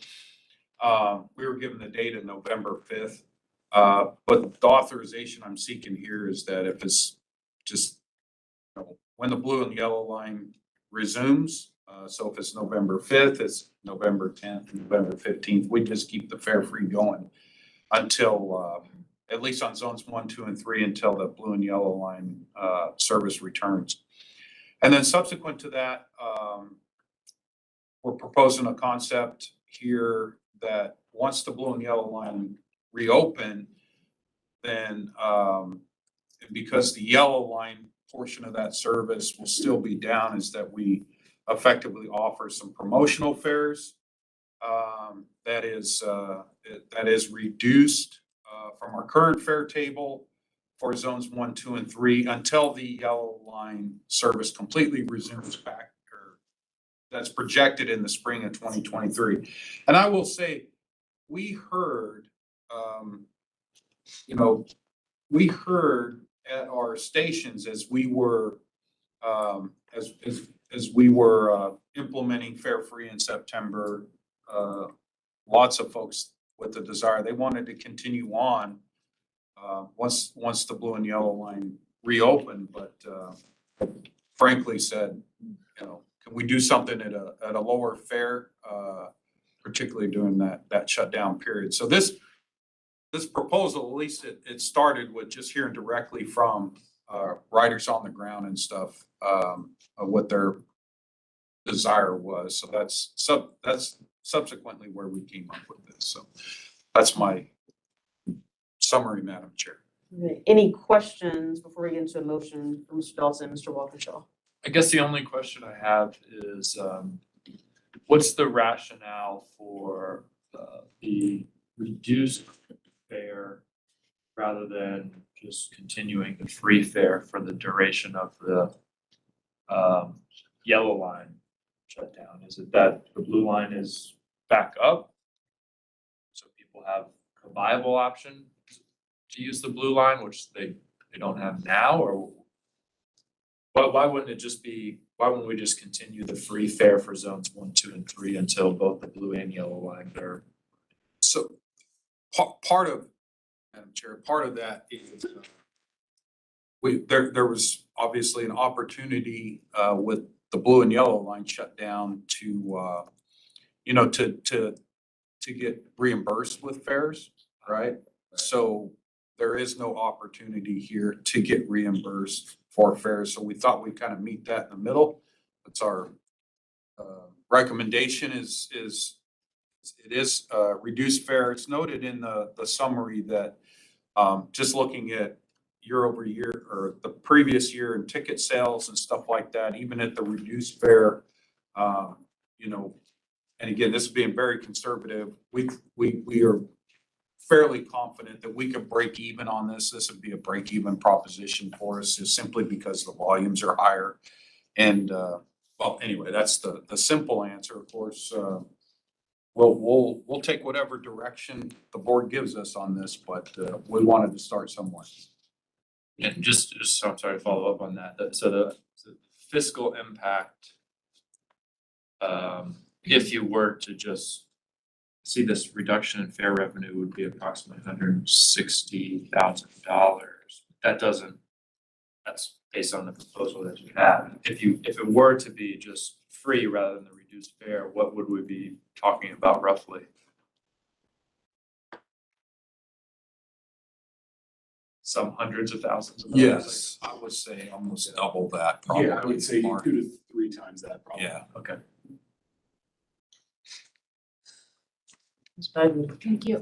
We were given the date of November 5th. But the authorization I'm seeking here is that if it's just, when the blue and yellow line resumes, so if it's November 5th, it's November 10th, November 15th, we just keep the fare free going until, at least on zones 1, 2, and 3, until the blue and yellow line service returns. And then subsequent to that, we're proposing a concept here that once the blue and yellow line reopen, then because the yellow line portion of that service will still be down, is that we effectively offer some promotional fares that is reduced from our current fare table for zones 1, 2, and 3 until the yellow line service completely resumes back, or that's projected in the spring of 2023. And I will say, we heard we heard at our stations as we were implementing fare free in September, lots of folks with the desire, they wanted to continue on once the blue and yellow line reopened, but frankly said, can we do something at a lower fare, particularly during that shutdown period. So this proposal, at least it started with just hearing directly from riders on the ground and stuff, of what their desire was. So that's subsequently where we came up with this. So that's my summary, Madam Chair. Okay. Any questions before we get into a motion from Mr. Dawson and Mr. Walkinshaw? I guess the only question I have is, what's the rationale for the reduced fare rather than just continuing the free fare for the duration of the yellow line shutdown? Is it that the blue line is back up, so people have a viable option to use the blue line, which they don't have now, or why wouldn't it just be, why wouldn't we just continue the free fare for zones 1, 2, and 3 until both the blue and yellow line are? So part of, Madam Chair, part of that is there was obviously an opportunity with the blue and yellow line shut down to to get reimbursed with fares, right? So there is no opportunity here to get reimbursed for fares. So we thought we'd kind of meet that in the middle. That's our recommendation is it is reduced fare. It's noted in the summary that just looking at year over year or the previous year in ticket sales and stuff like that, even at the reduced fare, you know, and again, this is being very conservative. We are fairly confident that we could break even on this. This would be a break even proposition for us, just simply because the volumes are higher. And well, anyway, that's the simple answer. Of course, we'll take whatever direction the board gives us on this, but we wanted to start somewhere. And just so I'm sorry to follow up on that. So the fiscal impact, if you were to just see this reduction in fare revenue would be approximately $160,000. That's based on the proposal that you have. If it were to be just free rather than the reduced fare, what would we be talking about roughly? Some hundreds of thousands of dollars? Yes, I would say almost double that probably. Yeah, I would say Mark. 2 to 3 times that probably. Yeah. Okay. Ms. Biden. Thank you.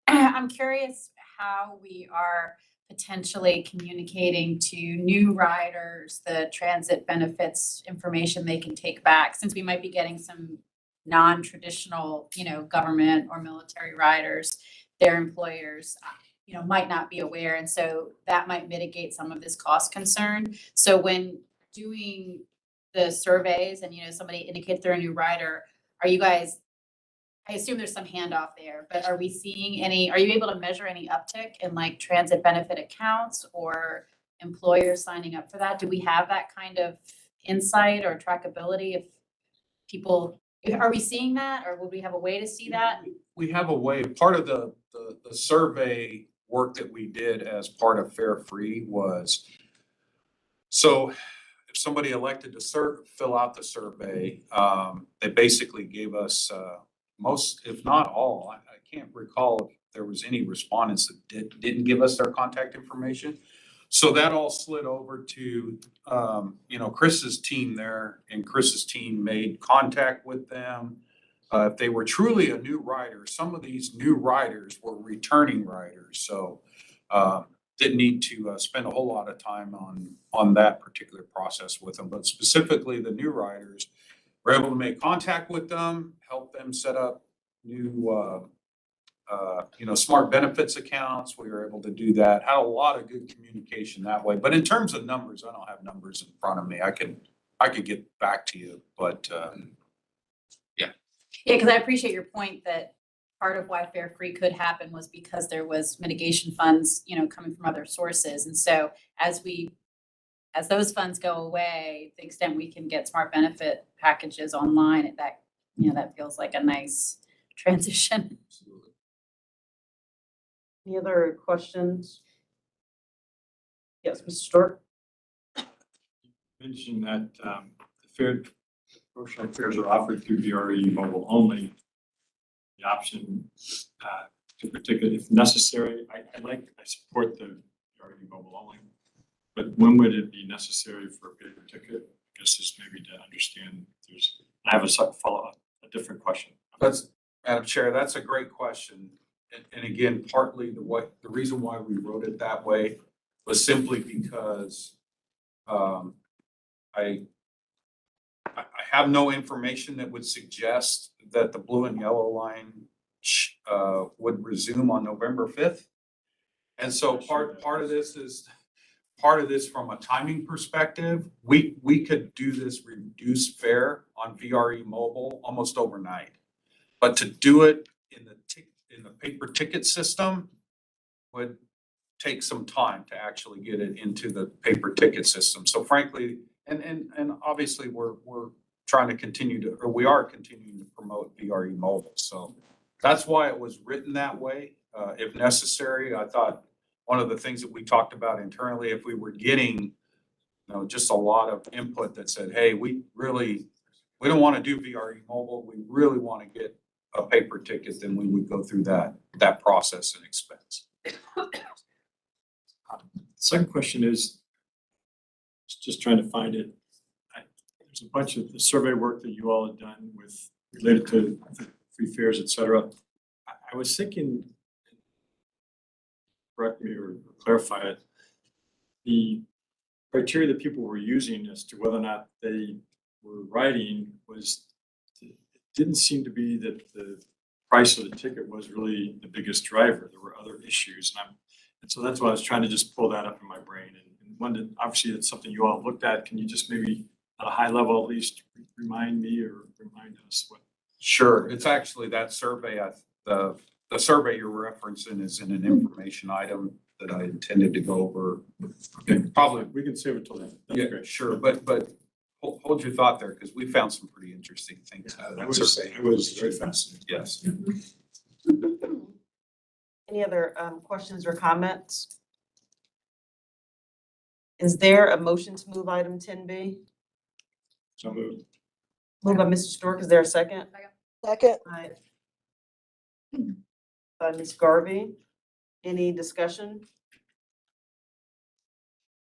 I'm curious how we are potentially communicating to new riders the transit benefits information they can take back, since we might be getting some non-traditional, government or military riders, their employers, might not be aware. And so that might mitigate some of this cost concern. So when doing the surveys and, somebody indicates they're a new rider, are you guys, I assume there's some handoff there, but are you able to measure any uptick in like transit benefit accounts or employers signing up for that? Do we have that kind of insight or trackability are we seeing that, or would we have a way to see that? We have a way. Part of the survey work that we did as part of Fare Free was, so if somebody elected to fill out the survey, they basically gave us most, if not all, I can't recall if there was any respondents that didn't give us their contact information. So that all slid over to, Chris's team there, and Chris's team made contact with them. If they were truly a new rider, some of these new riders were returning riders, so didn't need to spend a whole lot of time on that particular process with them. But specifically, the new riders, we're able to make contact with them, help them set up new, smart benefits accounts. We were able to do that. Had a lot of good communication that way. But in terms of numbers, I don't have numbers in front of me. I could get back to you, but yeah. Yeah, because I appreciate your point that part of why Fare Free could happen was because there was mitigation funds, coming from other sources. And so as those funds go away, the extent we can get smart benefit packages online, that feels like a nice transition. Any other questions? Yes, Mr. Stork? Mentioned that the promotional fares are offered through VRE mobile only. The option to per ticket if necessary. I support the VRE mobile only. But when would it be necessary for a paper ticket? I guess is maybe to understand I have a follow-up, a different question. Madam Chair, that's a great question. And again, partly the reason why we wrote it that way was simply because I have no information that would suggest that the blue and yellow line would resume on November 5th. And so part of this from a timing perspective, we could do this reduced fare on VRE mobile almost overnight. But to do it in the paper ticket system would take some time to actually get it into the paper ticket system. So frankly, and obviously we're trying to continue to, or we are continuing to promote VRE mobile. So that's why it was written that way. If necessary, I thought one of the things that we talked about internally, if we were getting, just a lot of input that said, hey, we don't want to do VRE mobile. We really want to get a paper ticket, then we would go through that process and expense. Second question is, just trying to find it. There's a bunch of the survey work that you all have done with related to free fares, et cetera. I was thinking, correct me or clarify it, the criteria that people were using as to whether or not they were riding was, it didn't seem to be that the price of the ticket was really the biggest driver. There were other issues, and so that's why I was trying to just pull that up in my brain. And one, obviously that's something you all looked at. Can you just maybe at a high level at least remind me or remind us what? Sure. It's actually that survey, the survey you're referencing is in an information item that I intended to go over. Okay, Probably. we can save it till then. That's Yeah, great. sure. But hold your thought there, because we found some pretty interesting things out of that survey. I was very fascinated. Yes. Any other questions or comments? Is there a motion to move item 10B? So moved. Moved by Mr. Stork. Is there a second? Second. By Ms. Garvey. Any discussion?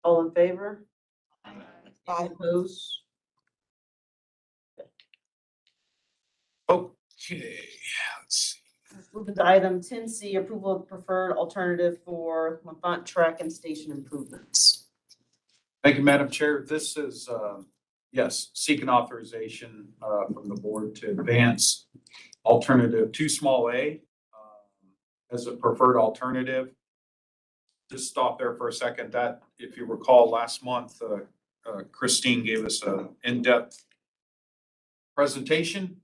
All in favor? Any opposed? Okay, let's see. Moving to item 10C, approval of preferred alternative for Lafont track and station improvements. Thank you, Madam Chair. This is, yes, seeking authorization from the board to advance alternative 2 small a as a preferred alternative. Just stop there for a second. That, if you recall, last month, Christine gave us an in-depth presentation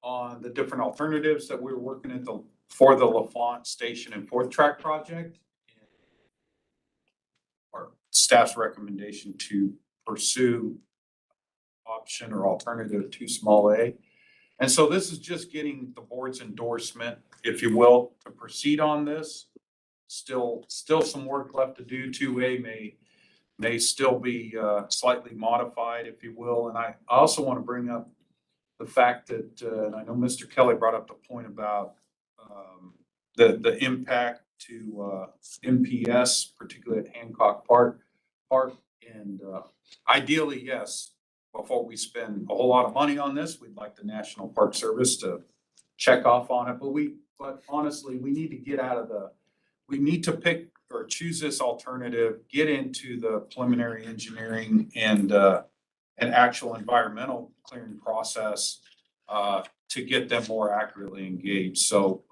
on the different alternatives that we were working at for the Lafont Station and 4th Track project. Our staff's recommendation to pursue option or alternative 2 small a. And so this is just getting the board's endorsement, if you will, to proceed on this. Still some work left to do. 2A may still be slightly modified, if you will. And I also want to bring up the fact that, and I know Mr. Kelly brought up the point about the impact to MPS, particularly at Hancock Park. And ideally, yes, before we spend a whole lot of money on this, we'd like the National Park Service to check off on it. But honestly, we need to get out of we need to pick or choose this alternative, get into the preliminary engineering and actual environmental clearing process to get them more accurately engaged. So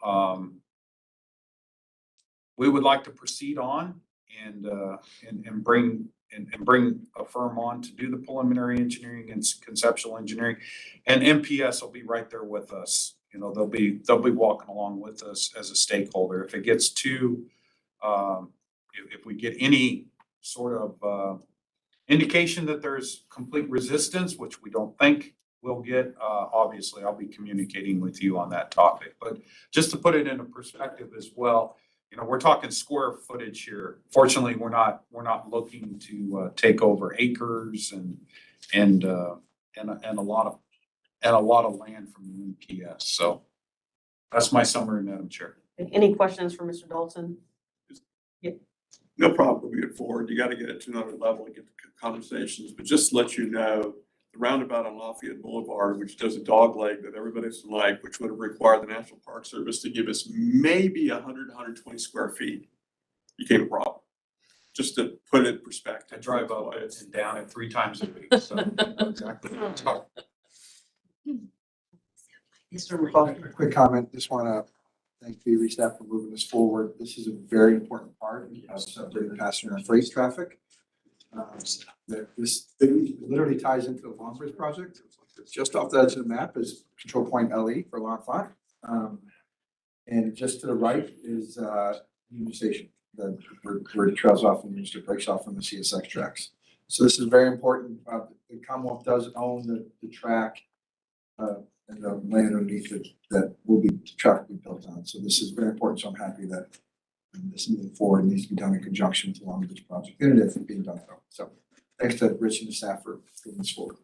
we would like to proceed on and bring a firm on to do the preliminary engineering and conceptual engineering. And MPS will be right there with us. They'll be walking along with us as a stakeholder. If it gets too, if we get any sort of indication that there's complete resistance, which we don't think we'll get, obviously I'll be communicating with you on that topic. But just to put it into perspective as well, we're talking square footage here. Fortunately, we're not looking to take over acres and a lot of land from the MPS. So that's my summary, Madam Chair. Any questions for Mr. Dalton? No problem moving it forward. You got to get it to another level and get the conversations, but just to let you know, the roundabout on Lafayette Boulevard, which does a dog leg that everybody's like, which would have required the National Park Service to give us maybe 120 square feet, became a problem. Just to put it in perspective. I drive up it and down it 3 times a week, so exactly what I'm talking. Mr. McCall. A quick comment, just want to thank VRE staff for moving this forward. This is a very important part of separating passenger and freight traffic. This thing literally ties into the Long Bridge project. Just off the edge of the map is Control Point LE for Lafayette. And just to the right is Union Station. where it trails off and usually breaks off from the CSX tracks. So this is very important. The Commonwealth does own the track and the land underneath it that the track will be built on. So this is very important. So I'm happy that this moving forward needs to be done in conjunction with the Long Beach project, and it is being done. So thanks to Rich and the staff for moving this forward.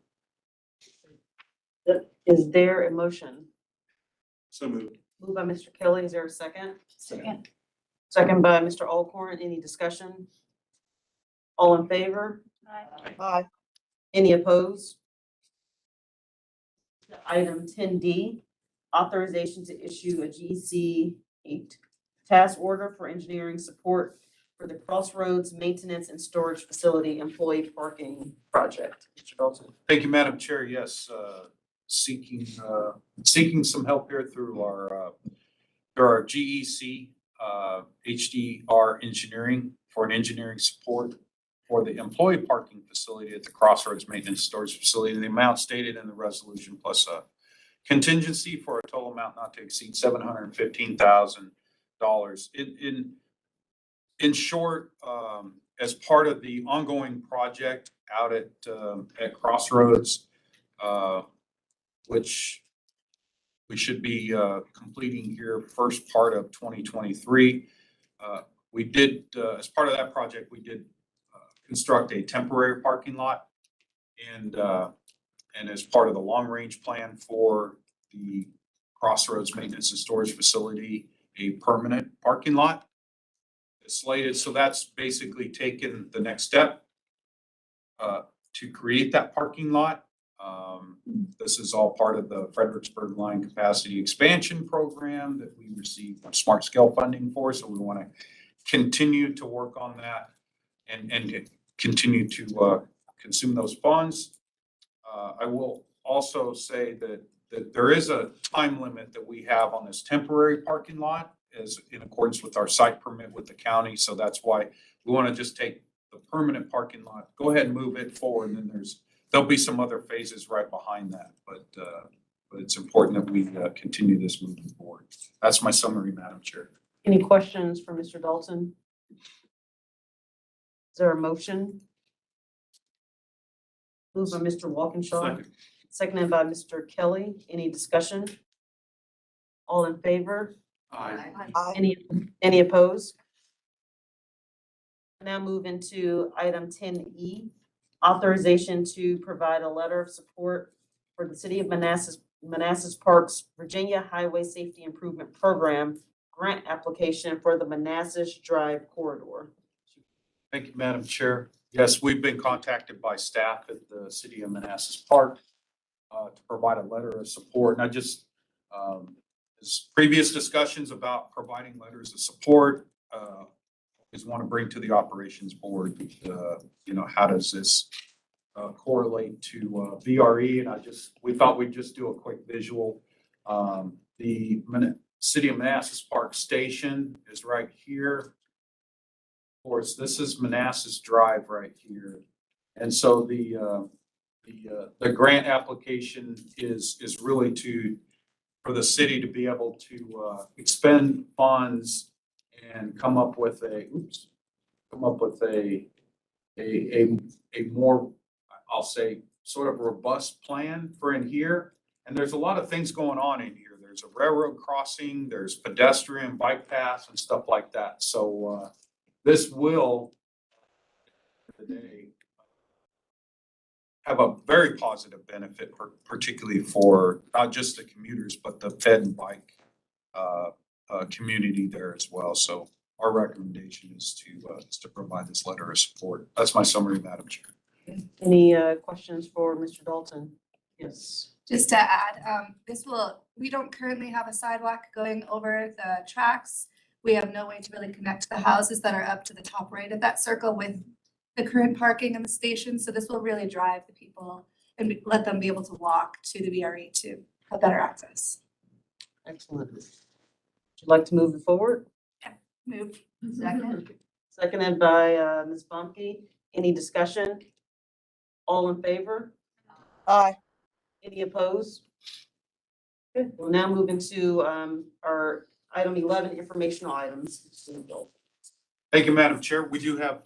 Is there a motion? So moved. Moved by Mr. Kelly. Is there a second? Second. Second by Mr. Alcorn. Any discussion? All in favor? Aye. Any opposed? Item 10D, authorization to issue a GC 8 task order for engineering support for the Crossroads Maintenance and Storage Facility Employee Parking Project. Mr. Dalton. Thank you, Madam Chair. Yes, seeking some help here through our GEC HDR Engineering for an engineering support for the employee parking facility at the Crossroads Maintenance Storage Facility. The amount stated in the resolution plus a contingency for a total amount not to exceed $715,000. In short, as part of the ongoing project out at Crossroads, which we should be completing here first part of 2023. We did, as part of that project, we did construct a temporary parking lot, and as part of the long-range plan for the Crossroads Maintenance and Storage Facility, a permanent parking lot is slated. So that's basically taken the next step to create that parking lot. This is all part of the Fredericksburg Line Capacity Expansion Program that we received smart scale funding for. So we want to continue to work on that and continue to consume those funds. I will also say that there is a time limit that we have on this temporary parking lot as in accordance with our site permit with the county. So that's why we want to just take the permanent parking lot, go ahead and move it forward. And then there'll be some other phases right behind that, but it's important that we continue this moving forward. That's my summary, Madam Chair. Any questions for Mr. Dalton? Is there a motion? Moved by Mr. Walkinshaw, Second. seconded by Mr. Kelly. Any discussion? All in favor? Aye. Any opposed? Now move into item 10E, authorization to provide a letter of support for the City of Manassas Parks Virginia Highway Safety Improvement Program grant application for the Manassas Drive corridor. Thank you, Madam Chair. Yes, we've been contacted by staff at the City of Manassas Park to provide a letter of support. And I just, as previous discussions about providing letters of support, is want to bring to the operations board, how does this correlate to VRE? And we thought we'd just do a quick visual. The City of Manassas Park Station is right here. Of course, this is Manassas Drive right here. And so the grant application is really for the city to be able to expend funds and come up with a more, I'll say, sort of robust plan for in here. And there's a lot of things going on in here. There's a railroad crossing, there's pedestrian bike paths and stuff like that. So this will today have a very positive benefit, particularly for not just the commuters, but the ped and bike community there as well. So our recommendation is to provide this letter of support. That's my summary, Madam Chair. Any questions for Mr. Dalton? Yes. Just to add, we don't currently have a sidewalk going over the tracks. We have no way to really connect the houses that are up to the top right of that circle with the current parking in the station. So this will really drive the people and let them be able to walk to the VRE to have better access. Excellent. Would you like to move it forward? Move. Second. Seconded by Ms. Bumpke. Any discussion? All in favor? Aye. Any opposed? Good. We'll now move into our item 11, informational items. Thank you, Madam Chair. We do have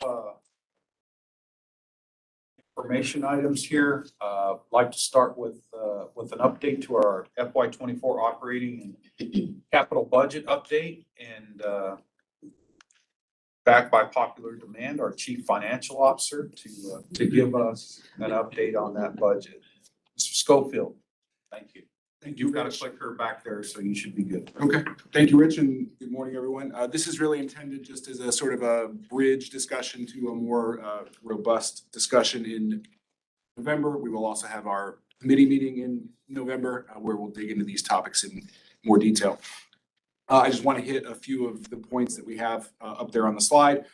information items here. I'd like to start with an update to our FY '24 operating and capital budget update. And backed by popular demand, our Chief Financial Officer to give us an update on that budget. Mr. Schofield, thank you. Thank you. You've got a clicker back there, so you should be good. Okay, thank you, Rich, and good morning, everyone. This is really intended just as a sort of a bridge discussion to a more robust discussion in November. We will also have our committee meeting in November where we'll dig into these topics in more detail. I just want to hit a few of the points that we have up there on the slide.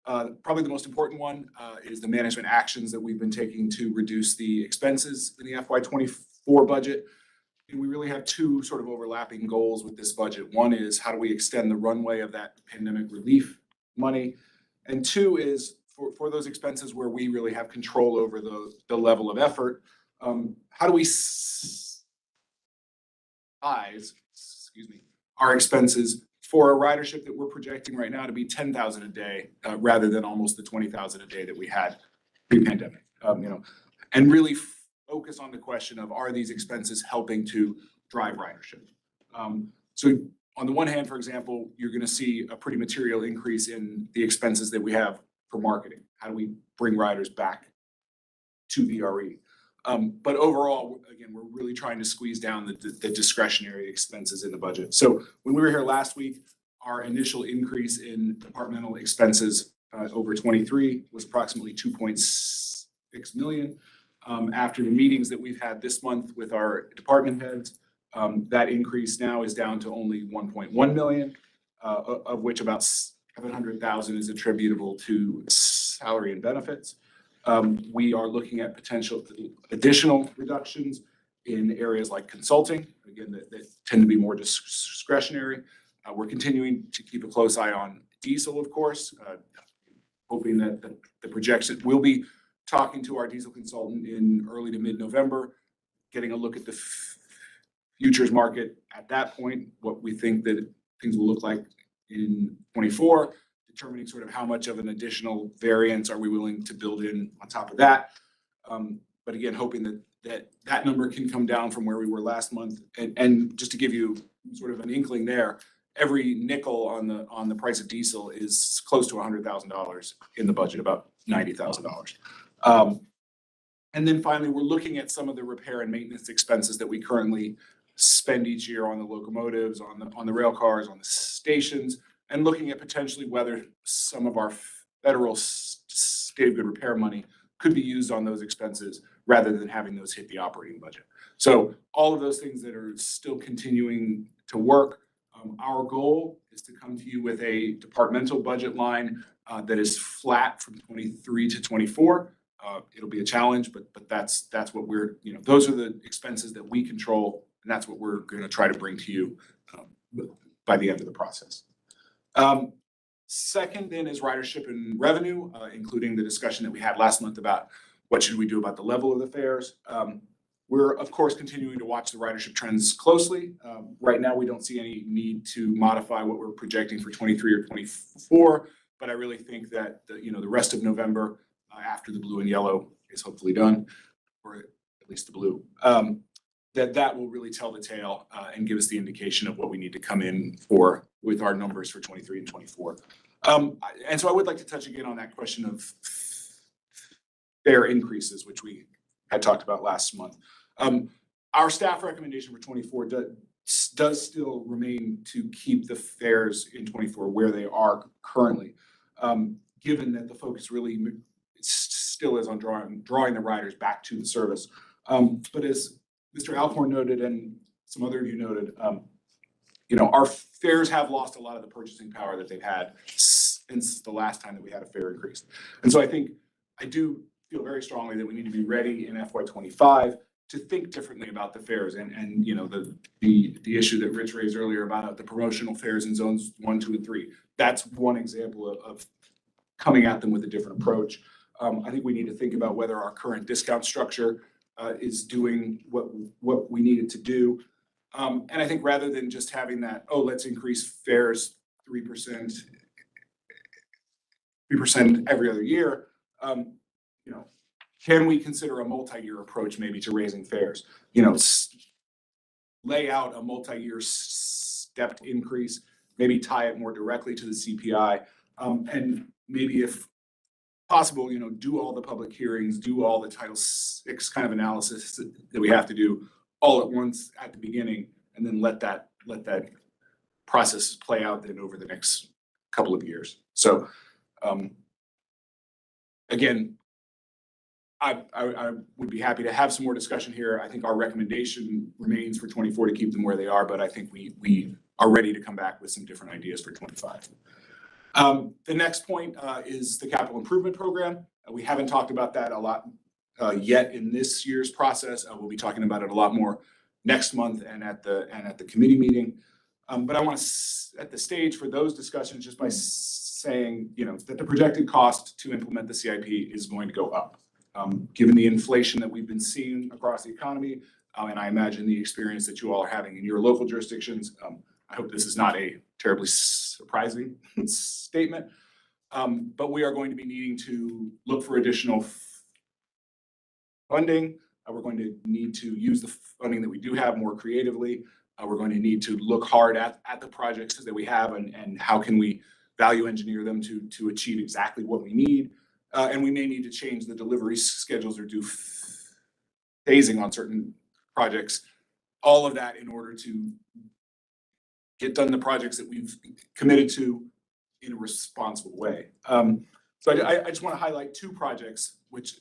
Probably the most important one is the management actions that we've been taking to reduce the expenses in the FY '24 budget. And we really have two sort of overlapping goals with this budget. One is how do we extend the runway of that pandemic relief money? And two is for those expenses where we really have control over the level of effort, how do we size, our expenses for a ridership that we're projecting right now to be 10,000 a day rather than almost the 20,000 a day that we had pre-pandemic, and really focus on the question of, are these expenses helping to drive ridership? So on the one hand, for example, you're going to see a pretty material increase in the expenses that we have for marketing. How do we bring riders back to VRE? But overall, again, we're really trying to squeeze down the discretionary expenses in the budget. So when we were here last week, our initial increase in departmental expenses over 23 was approximately 2.6 million. After the meetings that we've had this month with our department heads, that increase now is down to only 1.1 million, of which about 700,000 is attributable to salary and benefits. We are looking at potential additional reductions in areas like consulting, again, that tend to be more discretionary. We're continuing to keep a close eye on diesel, of course, hoping that the projection will be talking to our diesel consultant in early to mid-November, getting a look at the futures market at that point, what we think that things will look like in 24, determining sort of how much of an additional variance are we willing to build in on top of that. But again, hoping that number can come down from where we were last month. And just to give you sort of an inkling there, every nickel on the price of diesel is close to $100,000 in the budget, about $90,000. And then finally, we're looking at some of the repair and maintenance expenses that we currently spend each year on the locomotives, on the rail cars, on the stations, and looking at potentially whether some of our federal state of good repair money could be used on those expenses rather than having those hit the operating budget. So all of those things that are still continuing to work. Our goal is to come to you with a departmental budget line that is flat from 23 to 24. It'll be a challenge, but that's what we're, those are the expenses that we control, and that's what we're going to try to bring to you by the end of the process. Second then is ridership and revenue, including the discussion that we had last month about what should we do about the level of the fares. We're, of course, continuing to watch the ridership trends closely. Right now, we don't see any need to modify what we're projecting for 23 or 24, but I really think that the rest of November, after the blue and yellow is hopefully done, or at least the blue, that will really tell the tale and give us the indication of what we need to come in for with our numbers for 23 and 24. And so I would like to touch again on that question of fare increases, which we had talked about last month. Our staff recommendation for 24 does still remain to keep the fares in 24 where they are currently, given that the focus really still is on drawing the riders back to the service. But as Mr. Alcorn noted, and some other of you noted, our fares have lost a lot of the purchasing power that they've had since the last time that we had a fare increase. And so I do feel very strongly that we need to be ready in FY '25 to think differently about the fares and the issue that Rich raised earlier about the promotional fares in zones 1, 2, and 3. That's one example of coming at them with a different approach. I think we need to think about whether our current discount structure is doing what we need it to do. And I think rather than just having that, let's increase fares 3%, 3% every other year. You know, can we consider a multi-year approach maybe to raising fares? You know, lay out a multi-year stepped increase, maybe tie it more directly to the CPI, and maybe if possible, you know, do all the public hearings, do all the Title VI kind of analysis that we have to do all at once at the beginning, and then let that process play out then over the next couple of years. So, again, I would be happy to have some more discussion here. I think our recommendation remains for 24 to keep them where they are, but I think we are ready to come back with some different ideas for 25. The next point is the capital improvement program. We haven't talked about that a lot yet in this year's process. We'll be talking about it a lot more next month and at the committee meeting. But I want to set the stage for those discussions just by saying, you know, that the projected cost to implement the CIP is going to go up. Given the inflation that we've been seeing across the economy, and I imagine the experience that you all are having in your local jurisdictions, I hope this is not a terribly surprising statement. But we are going to be needing to look for additional funding. We're going to need to use the funding that we do have more creatively. We're going to need to look hard at the projects that we have and how can we value engineer them to achieve exactly what we need. And we may need to change the delivery schedules or do phasing on certain projects. All of that in order to get done the projects that we've committed to in a responsible way. So I just want to highlight two projects, which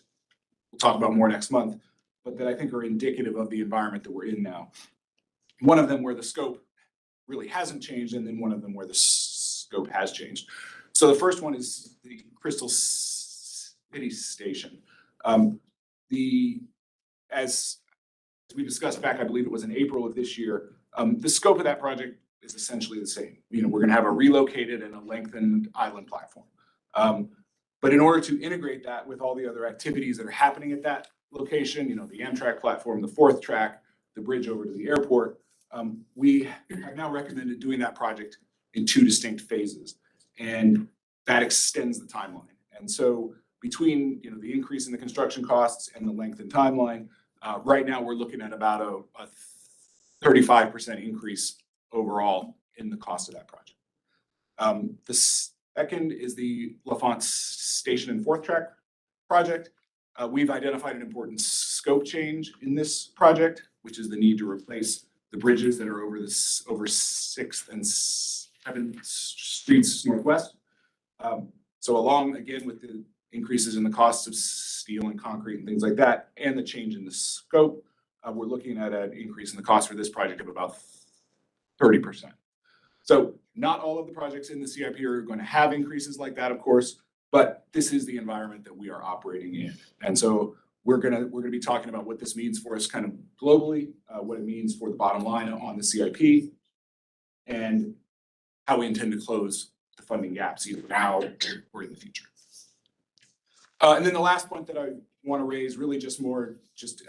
we'll talk about more next month, but that I think are indicative of the environment that we're in now. One of them where the scope really hasn't changed, and then one of them where the scope has changed. So the first one is the Crystal City Station. As we discussed back, I believe it was in April of this year, the scope of that project is essentially the same. You know, we're going to have a relocated and a lengthened island platform. But in order to integrate that with all the other activities that are happening at that location, you know, the Amtrak platform, the fourth track, the bridge over to the airport, we have now recommended doing that project in two distinct phases, and that extends the timeline. And so between, you know, the increase in the construction costs and the lengthened timeline, right now we're looking at about a 35% increase overall in the cost of that project. The second is the L'Enfant Station and fourth track project. We've identified an important scope change in this project, which is the need to replace the bridges that are over 6th and 7th Streets Northwest. So along, again, with the increases in the costs of steel and concrete and things like that, and the change in the scope, we're looking at an increase in the cost for this project of about 30%. So not all of the projects in the CIP are going to have increases like that, of course, but this is the environment that we are operating in. And so we're gonna be talking about what this means for us kind of globally, what it means for the bottom line on the CIP, and how we intend to close the funding gaps either now or in the future. And then the last point that I want to raise, really just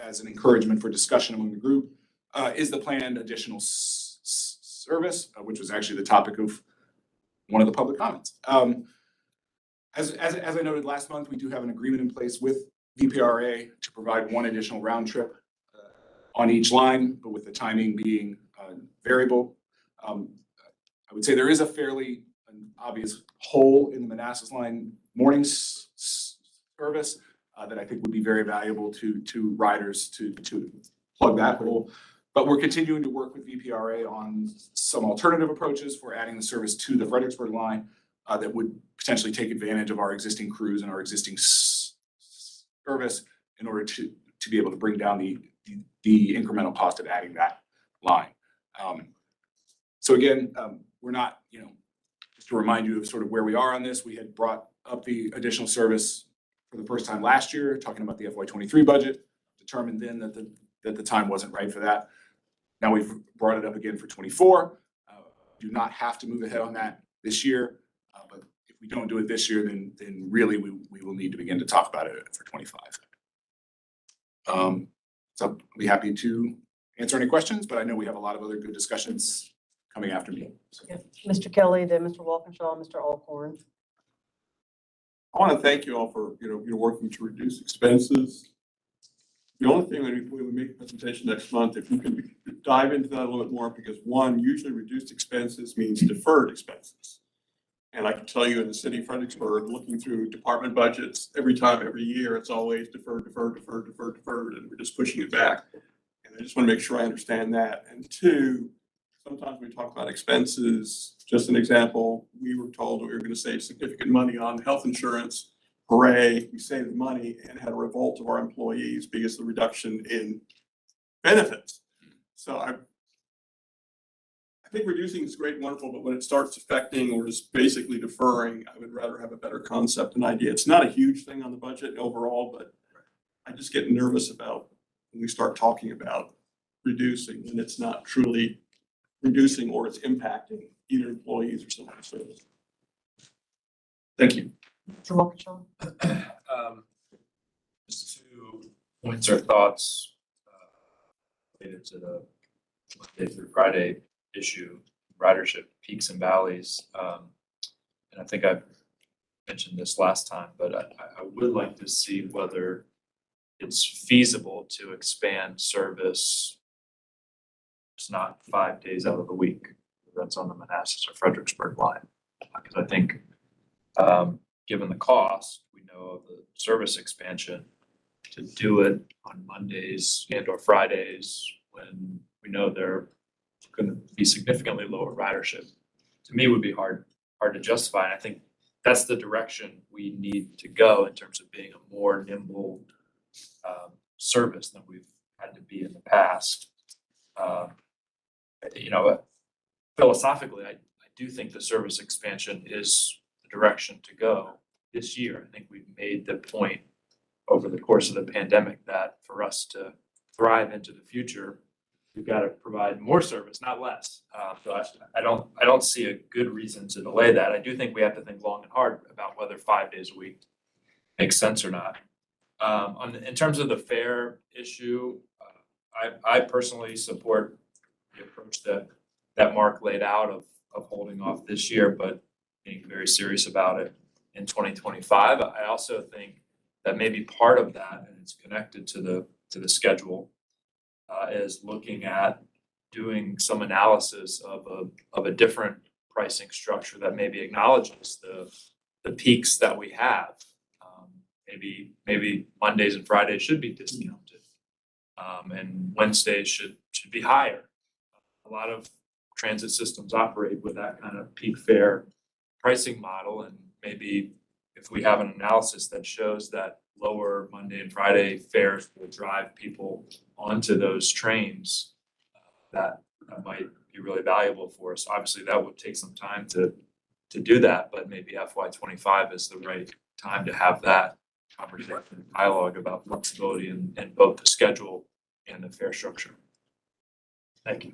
as an encouragement for discussion among the group, is the planned additional service, which was actually the topic of one of the public comments. As I noted last month, we do have an agreement in place with VRE to provide one additional round trip on each line, but with the timing being variable. I would say there is a fairly obvious hole in the Manassas line morning service that I think would be very valuable to riders to plug that hole. But we're continuing to work with VRE on some alternative approaches for adding the service to the Fredericksburg line that would potentially take advantage of our existing crews and our existing service in order to be able to bring down the incremental cost of adding that line. So again, we're not, you know, just to remind you of sort of where we are on this, we had brought up the additional service for the first time last year, talking about the FY23 budget, determined then that the time wasn't right for that. Now we've brought it up again for 24. Do not have to move ahead on that this year, but if we don't do it this year, then really we will need to begin to talk about it for 25. So I'll be happy to answer any questions, but I know we have a lot of other good discussions coming after me. So. Mr. Kelly, then Mr. Walkinshaw, Mr. Alcorn. I want to thank you all for, you're working to reduce expenses. The only thing when we make a presentation next month, if you can dive into that a little bit more, because one, usually reduced expenses means deferred expenses. And I can tell you in the city of Fredericksburg, looking through department budgets, every year, it's always deferred, and we're just pushing it back. And I just want to make sure I understand that. And two, sometimes we talk about expenses. Just an example, we were told that we were going to save significant money on health insurance. Hooray, we saved the money and had a revolt of our employees because of the reduction in benefits. So I think reducing is great and wonderful, but when it starts affecting or is basically deferring, I would rather have a better concept and idea. It's not a huge thing on the budget overall, but I just get nervous about when we start talking about reducing when it's not truly reducing or it's impacting either employees or someone's service. Thank you. Just 2 points or thoughts related to the Monday through Friday issue, ridership peaks and valleys. And I think I mentioned this last time, but I would like to see whether it's feasible to expand service. It's not 5 days out of the week. That's on the Manassas or Fredericksburg line. Because I think, given the cost, we know of the service expansion, to do it on Mondays and or Fridays when we know they're going to be significantly lower ridership, to me would be hard to justify. And I think that's the direction we need to go in terms of being a more nimble service than we've had to be in the past. Philosophically, I do think the service expansion is the direction to go this year. I think we've made the point over the course of the pandemic that for us to thrive into the future, we've got to provide more service, not less. So I don't see a good reason to delay that. I do think we have to think long and hard about whether 5 days a week makes sense or not. In terms of the fare issue, I personally support the approach that Mark laid out of holding off this year, but being very serious about it in 2025. I also think that maybe part of that, and it's connected to the schedule, is looking at doing some analysis of a different pricing structure that maybe acknowledges the peaks that we have. Maybe Mondays and Fridays should be discounted, and Wednesdays should be higher. A lot of transit systems operate with that kind of peak fare pricing model, and maybe if we have an analysis that shows that lower Monday and Friday fares will drive people onto those trains, that might be really valuable for us. Obviously, that would take some time to do that, but maybe FY25 is the right time to have that conversation and dialogue about flexibility in both the schedule and the fare structure. Thank you.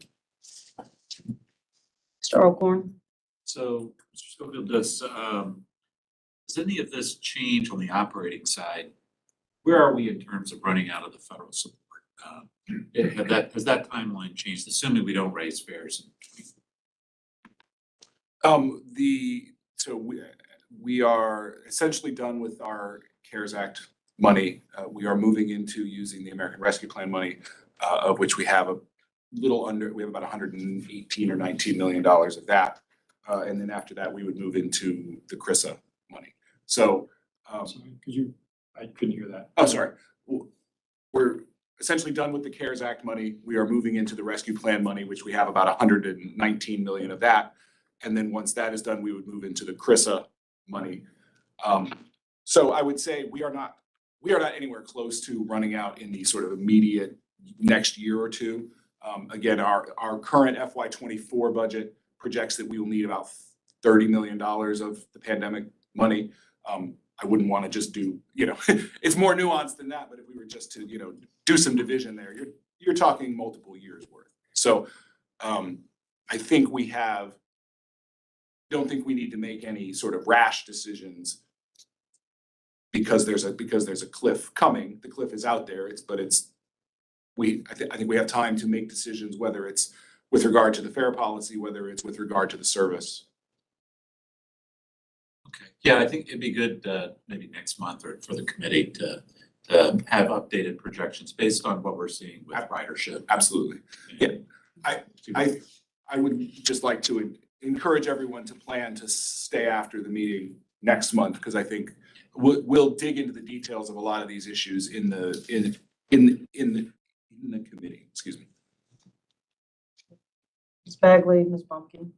Mr. O'Gorn. So, Mr. Schofield, does any of this change on the operating side? Where are we in terms of running out of the federal support? Has that timeline changed, assuming we don't raise fares? We are essentially done with our CARES Act money. We are moving into using the American Rescue Plan money, of which we have about 118 or 19 million dollars of that. And then after that, we would move into the CRISA money. So, I couldn't hear that. Oh, sorry. We're essentially done with the CARES Act money. We are moving into the rescue plan money, which we have about 119 million of that. And then once that is done, we would move into the CRISA money. So I would say we are not anywhere close to running out in the sort of immediate next year or two. Again, our current FY24 budget projects that we will need about $30 million of the pandemic money. I wouldn't want to just do, it's more nuanced than that, but if we were just to, do some division there, you're talking multiple years worth. So I think don't think we need to make any sort of rash decisions because there's a cliff coming. The cliff is out there. I think we have time to make decisions, whether it's with regard to the fare policy, whether it's with regard to the service. Okay, yeah, I think it'd be good, maybe next month or for the committee to have updated projections based on what we're seeing with ridership. Absolutely. Yeah, I would just like to encourage everyone to plan to stay after the meeting next month, because I think we'll dig into the details of a lot of these issues in the committee, excuse me. Ms. Bagley, Ms. Bumpkin.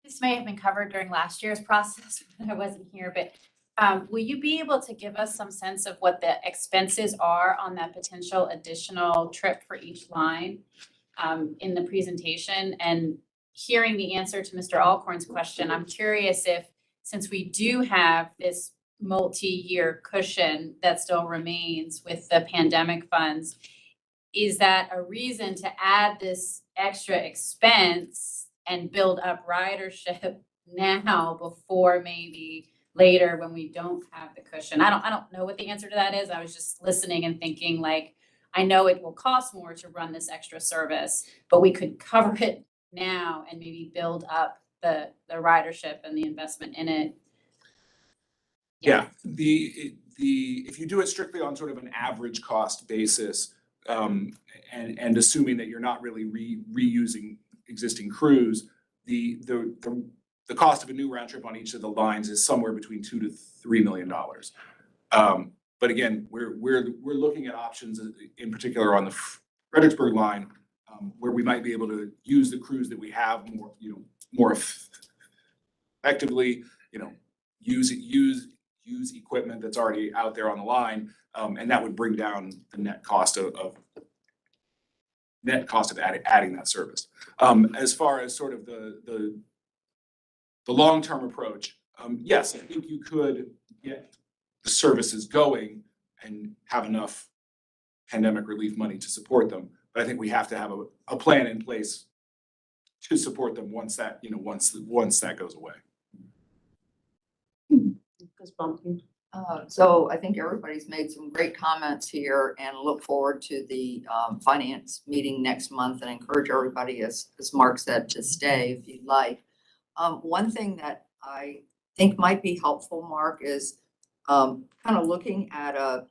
This may have been covered during last year's process when I wasn't here, but will you be able to give us some sense of what the expenses are on that potential additional trip for each line in the presentation? And hearing the answer to Mr. Alcorn's question, I'm curious if, since we do have this multi-year cushion that still remains with the pandemic funds, is that a reason to add this extra expense and build up ridership now before maybe later when we don't have the cushion? I don't know what the answer to that is. I was just listening and thinking, like, I know it will cost more to run this extra service, but we could cover it now and maybe build up the ridership and the investment in it. Yeah, if you do it strictly on sort of an average cost basis, and assuming that you're not really reusing existing crews, the cost of a new round trip on each of the lines is somewhere between $2 to $3 million. But again, we're looking at options in particular on the Fredericksburg line, where we might be able to use the crews that we have more effectively, use equipment that's already out there on the line, and that would bring down the net cost of adding that service. As far as sort of the long-term approach, yes, I think you could get the services going and have enough pandemic relief money to support them. But I think we have to have a plan in place to support them once that goes away. Ms. Bumpkin. So I think everybody's made some great comments here and look forward to the finance meeting next month and encourage everybody, as Mark said, to stay if you'd like. One thing that I think might be helpful, Mark, is kind of looking at a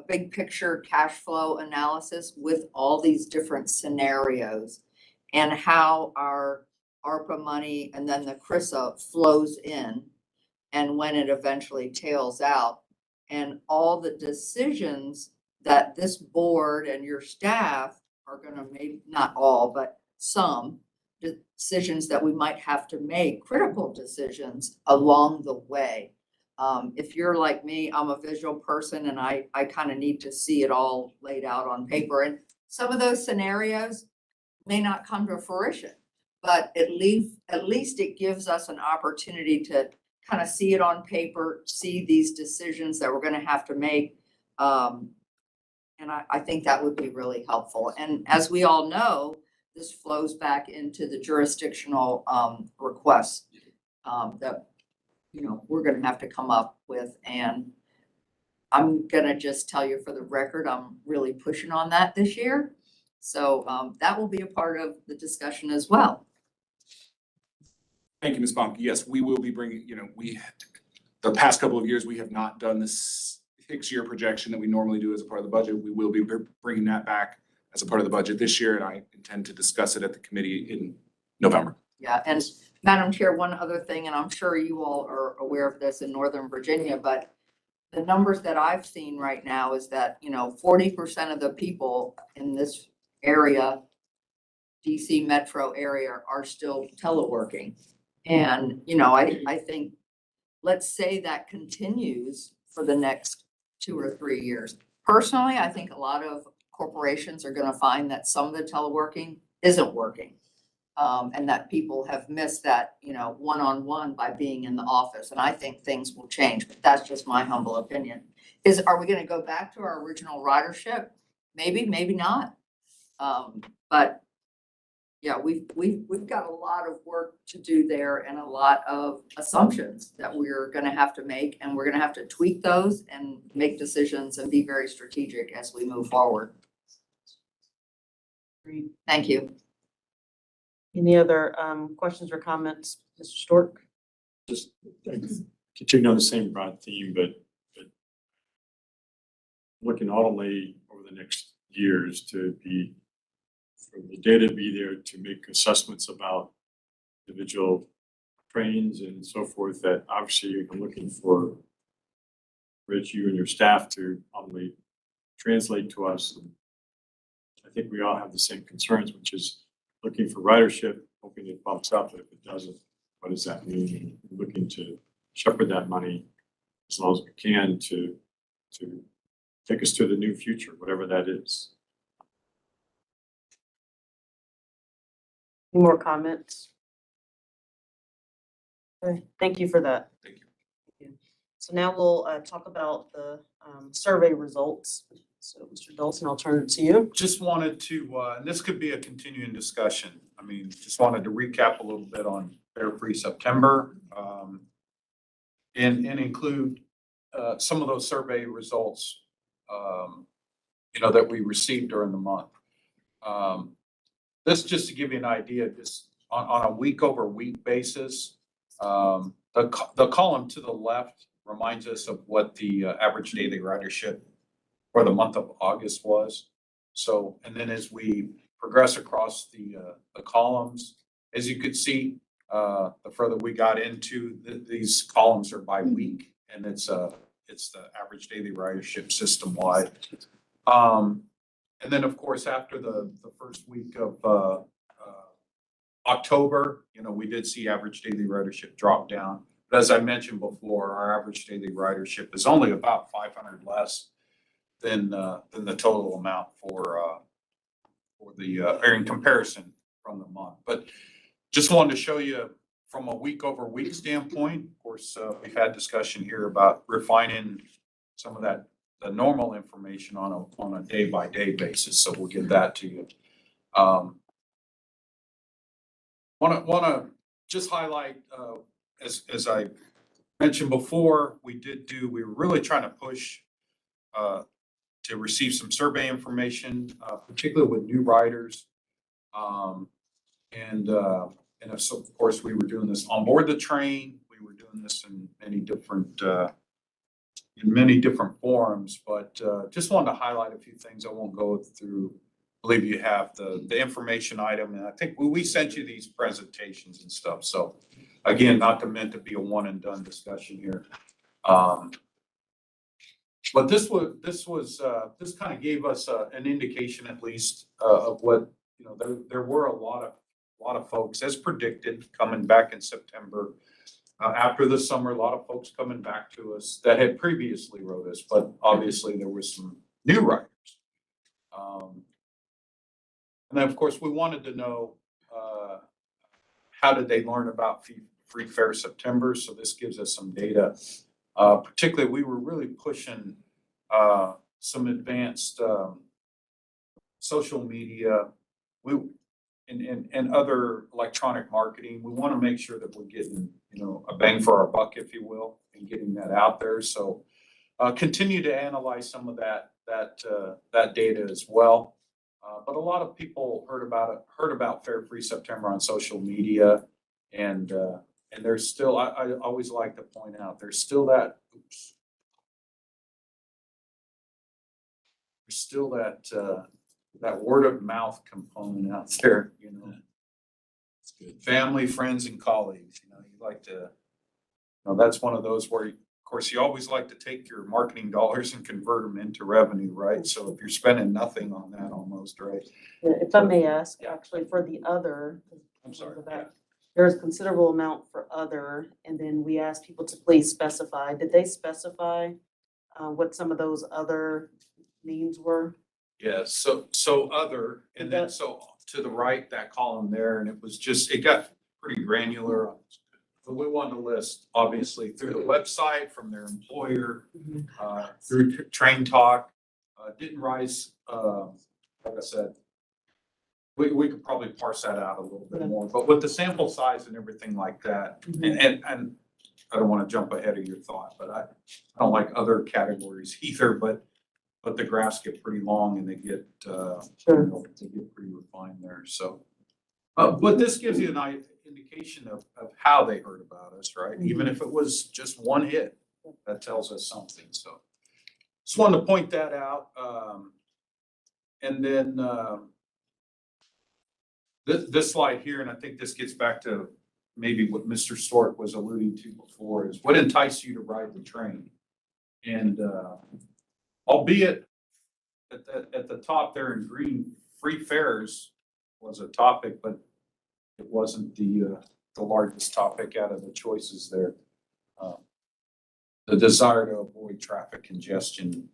big picture cash flow analysis with all these different scenarios and how our ARPA money and then the CRISA flows in, and when it eventually tails out, and all the decisions that this board and your staff are gonna make, not all, but some decisions that we might have to make, critical decisions along the way. If you're like me, I'm a visual person and I kind of need to see it all laid out on paper. And some of those scenarios may not come to fruition, but at least it gives us an opportunity to kind of see it on paper, see these decisions that we're going to have to make. And I think that would be really helpful. And as we all know, this flows back into the jurisdictional requests that we're going to have to come up with. And I'm going to just tell you for the record, I'm really pushing on that this year. So that will be a part of the discussion as well. Thank you, Ms. Bonk. Yes, we will be bringing, the past couple of years, we have not done this 6-year projection that we normally do as a part of the budget. We will be bringing that back as a part of the budget this year, and I intend to discuss it at the committee in November. Yeah, and Madam Chair, one other thing, and I'm sure you all are aware of this in Northern Virginia, but the numbers that I've seen right now is that, 40% of the people in this area, DC metro area, are still teleworking. And, I think, let's say that continues for the next 2 or 3 years. Personally, I think a lot of corporations are going to find that some of the teleworking isn't working. And that people have missed that, one-on-one by being in the office. And I think things will change, but that's just my humble opinion. Are we going to go back to our original ridership? Maybe, maybe not. But yeah, we've got a lot of work to do there and a lot of assumptions that we're going to have to make, and we're going to have to tweak those and make decisions and be very strategic as we move forward. Thank you. Any other questions or comments, Mr. Stork? Just continue on the same broad theme, but looking not only over the next years to be, for the data to be there to make assessments about individual trains and so forth, that obviously I'm looking for Rich, you and your staff to probably translate to us. And I think we all have the same concerns, which is looking for ridership, hoping it bumps up, but if it doesn't, what does that mean? And looking to shepherd that money as long as we can to take us to the new future, whatever that is. Any more comments? Okay, thank you for that. Thank you. So now we'll talk about the survey results. So Mr. Dalton, I'll turn it to you. Just wanted to, and this could be a continuing discussion. I mean, just wanted to recap a little bit on Fare Free September, and include some of those survey results, that we received during the month. This just to give you an idea, just on a week over week basis, the column to the left reminds us of what the average daily ridership for the month of August was. So, and then as we progress across the columns, as you could see, the further we got into these columns are by week, and it's the average daily ridership system wide. And then of course, after the first week of October, we did see average daily ridership drop down. But as I mentioned before, our average daily ridership is only about 500 less than the total amount for the or in comparison from the month. But just wanted to show you from a week over week standpoint. Of course, we've had discussion here about refining some of the normal information on a day by day basis. So we'll give that to you. Want to just highlight, as I mentioned before, we were really trying to push to receive some survey information, particularly with new riders. And so of course we were doing this on board the train. We were doing this in many different forums, but just wanted to highlight a few things. I won't go through. I believe you have the information item, and I think we sent you these presentations and stuff. So again, not meant to be a one and done discussion here. But this kind of gave us an indication, at least, of what, there were a lot of folks, as predicted, coming back in September. After the summer, a lot of folks coming back to us that had previously rode us, but obviously there was some new riders. And then of course we wanted to know, how did they learn about Free Fare September? So this gives us some data. Particularly, we were really pushing some advanced social media and other electronic marketing. We want to make sure that we're getting, a bang for our buck, if you will, and getting that out there. So continue to analyze some of that data as well. But a lot of people heard about Fare Free September on social media, and there's still, I always like to point out, there's still that word of mouth component out there, It's good. Family, friends, and colleagues, you like to, that's one of those where, of course, you always like to take your marketing dollars and convert them into revenue, right? So if you're spending nothing on that almost, right? If I may ask, actually, for the other. I'm sorry. There's a considerable amount for other, and then we asked people to please specify. Did they specify what some of those other means were? Yeah, so other, and then so to the right, that column there, and it got pretty granular. But we wanted to list, obviously, through the website, from their employer, through Train Talk, didn't rise, like I said, we could probably parse that out a little bit more, but with the sample size and everything like that, and I don't want to jump ahead of your thought, but I don't like other categories either, but the graphs get pretty long and they get, they get pretty refined there. So, but this gives you an indication of how they heard about us, right? Even if it was just one hit, that tells us something, so. Just wanted to point that out. And then, this slide here, and I think this gets back to maybe what Mr. Stork was alluding to before, is what enticed you to ride the train? And, albeit at the top there in green, free fares was a topic, but it wasn't the largest topic out of the choices there. The desire to avoid traffic congestion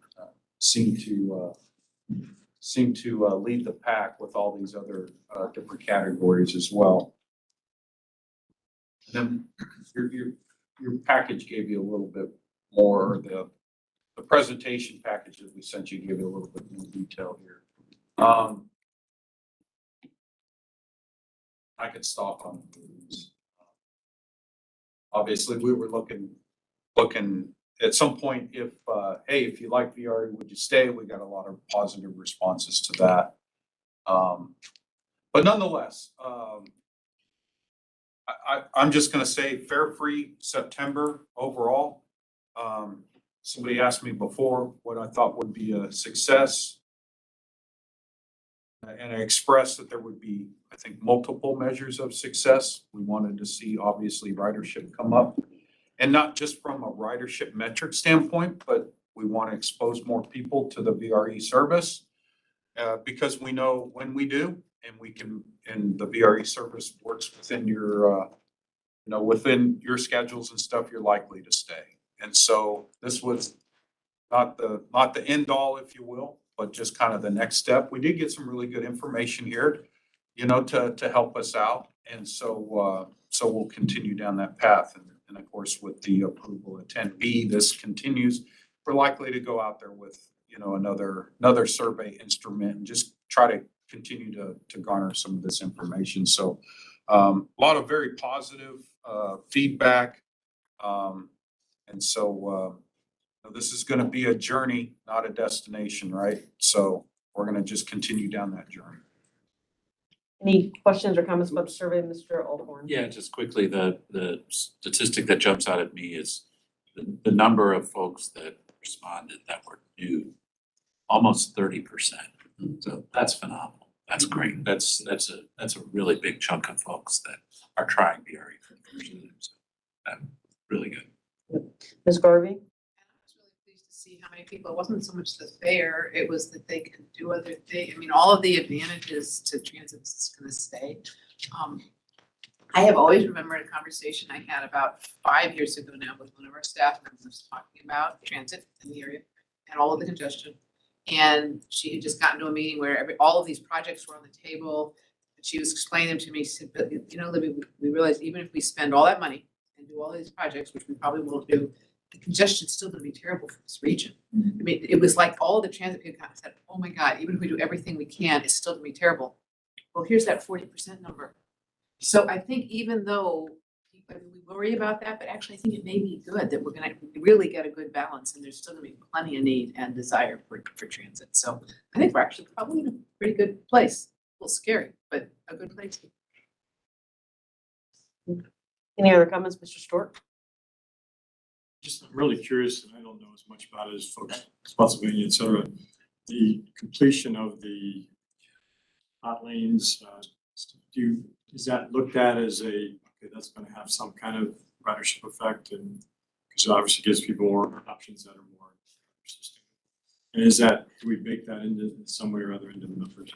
seemed to lead the pack with all these other different categories as well. And then your package gave you a little bit more, the presentation package that we sent you gave you a little bit more detail here. I could stop on these. Obviously, we were looking at some point if, hey, if you like VRE, would you stay? We got a lot of positive responses to that. But nonetheless, I'm just gonna say fare-free September overall. Somebody asked me before what I thought would be a success. And I expressed that there would be, I think, multiple measures of success. We wanted to see, obviously, ridership come up. And not just from a ridership metric standpoint, but we want to expose more people to the VRE service. Because we know when we do, and the VRE service works within your, within your schedules and stuff, you're likely to stay. And so this was not the end all, if you will, but just kind of the next step. We did get some really good information here, to help us out. And so we'll continue down that path. And of course, with the approval of 10B, this continues. We're likely to go out there with, another survey instrument and just try to continue to garner some of this information. So a lot of very positive feedback. And so this is going to be a journey, not a destination, right? So we're going to just continue down that journey. Any questions or comments about the survey, Mr. Alcorn? Yeah, just quickly, the statistic that jumps out at me is the number of folks that responded that were new, almost 30%. So that's phenomenal. That's great. That's a really big chunk of folks that are trying VRE for the first time. So really good. Ms. Garvey? And I was really pleased to see how many people, it wasn't so much the fare, it was that they could do other things. I mean, all of the advantages to transit is gonna stay. I have always remembered a conversation I had about 5 years ago now with one of our staff members talking about transit in the area and all of the congestion. And she had just gotten to a meeting where all of these projects were on the table. And she was explaining them to me. She said, but Libby, we realize even if we spend all that money and do all these projects, which we probably will do, the congestion's still gonna be terrible for this region. I mean, it was like all the transit people kind of said, oh my God, even if we do everything we can, it's still gonna be terrible. Well, here's that 40% number. So I think even though we worry about that, but actually I think it may be good that we're gonna really get a good balance and there's still gonna be plenty of need and desire for transit. So I think we're actually probably in a pretty good place. A little scary, but a good place. Any other comments, Mr. Stork? Just I'm really curious, and I don't know as much about it as folks, Spotsylvania, et cetera. The completion of the hot lanes, is that looked at as okay, that's gonna have some kind of ridership effect, and because it obviously gives people more options that are more persistent. And do we bake that into some way or other into the numbers?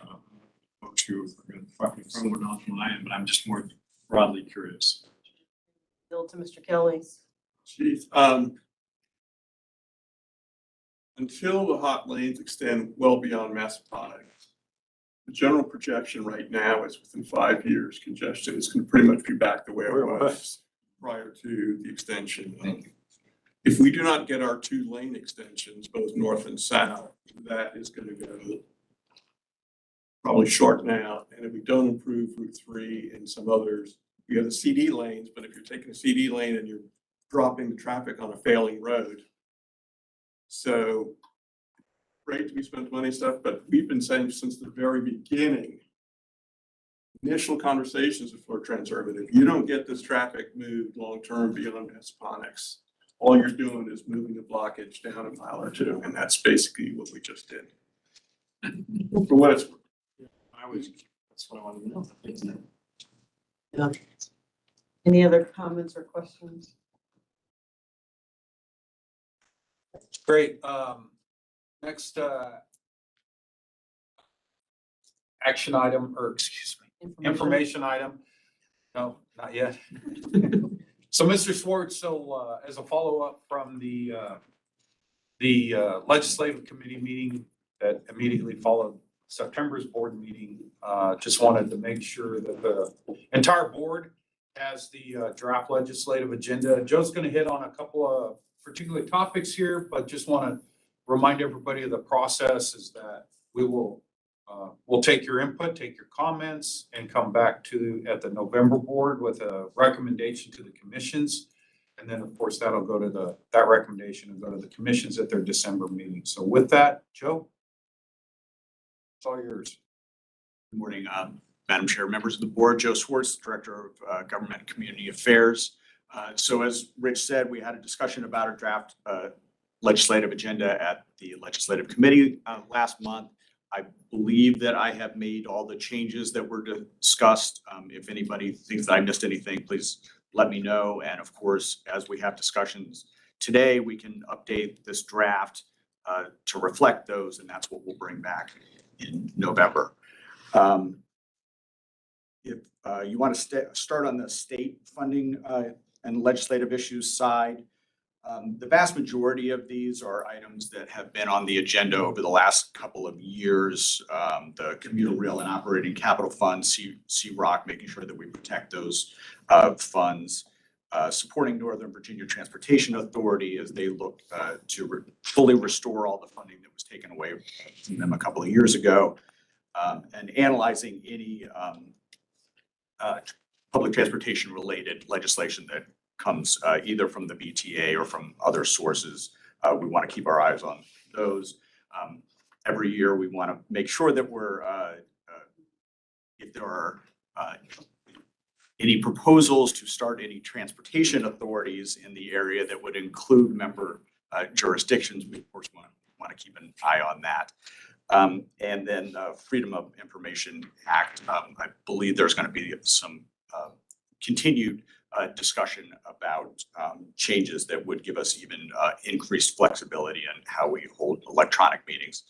Folks who are gonna correct me from or not from I am, but I'm just more broadly curious. Bill to Mr. Kelly. Chief, until the hot lanes extend well beyond Massaponic, the general projection right now is within 5 years, congestion is going to pretty much be back the way it was prior to the extension. If we do not get our 2 lane extensions, both north and south, that is going to go probably shorten out. And if we don't improve Route 3 and some others, we have the CD lanes, but if you're taking a CD lane and you're dropping the traffic on a failing road. So great to be spent money stuff, but we've been saying since the very beginning initial conversations with Fleur Transurban, if you don't get this traffic moved long-term beyond Hesperonyx, all you're doing is moving the blockage down a mile or two, and that's basically what we just did. For what it's worth. That's what I wanted to know. Yeah. Any other comments or questions? Great. Next, action item, or excuse me, information item. No, not yet. So Mr. Schwartz, so, as a follow-up from the legislative committee meeting that immediately followed September's board meeting, just wanted to make sure that the entire board has the draft legislative agenda. Joe's gonna hit on a couple of particular topics here, but just wanna remind everybody of the process is that we will we'll take your input, take your comments, and come back to at the November board with a recommendation to the commissions. And then, of course, that'll go to that recommendation will go to the commissions at their December meeting. So with that, Joe, it's all yours. Good morning, Madam Chair, members of the board. Joe Schwartz, Director of Government and Community Affairs. So as Rich said, we had a discussion about our draft legislative agenda at the Legislative Committee last month. I believe that I have made all the changes that were discussed. If anybody thinks that I missed anything, please let me know. And of course, as we have discussions today, we can update this draft to reflect those, and that's what we'll bring back in November. If you want to start on the state funding and legislative issues side, the vast majority of these are items that have been on the agenda over the last couple of years. The commuter rail and operating capital funds, CROC, making sure that we protect those funds, supporting Northern Virginia Transportation Authority as they look to fully restore all the funding that was taken away from them a couple of years ago, and analyzing any public transportation related legislation that comes either from the BTA or from other sources. We want to keep our eyes on those. Every year we want to make sure that we're, if there are any proposals to start any transportation authorities in the area that would include member jurisdictions, we of course want to keep an eye on that. And then Freedom of Information Act, I believe there's going to be some continued discussion about changes that would give us even increased flexibility in how we hold electronic meetings.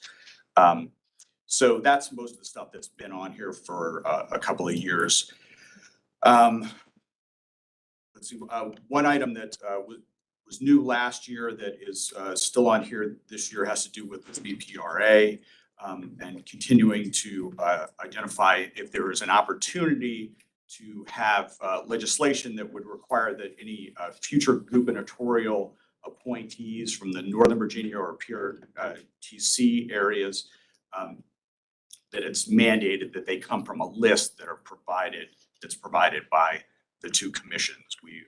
So that's most of the stuff that's been on here for a couple of years. Let's see, one item that was new last year that is still on here this year has to do with the VRE and continuing to identify if there is an opportunity to have legislation that would require that any future gubernatorial appointees from the Northern Virginia or PRTC areas, that it's mandated that they come from a list that's provided by the two commissions. We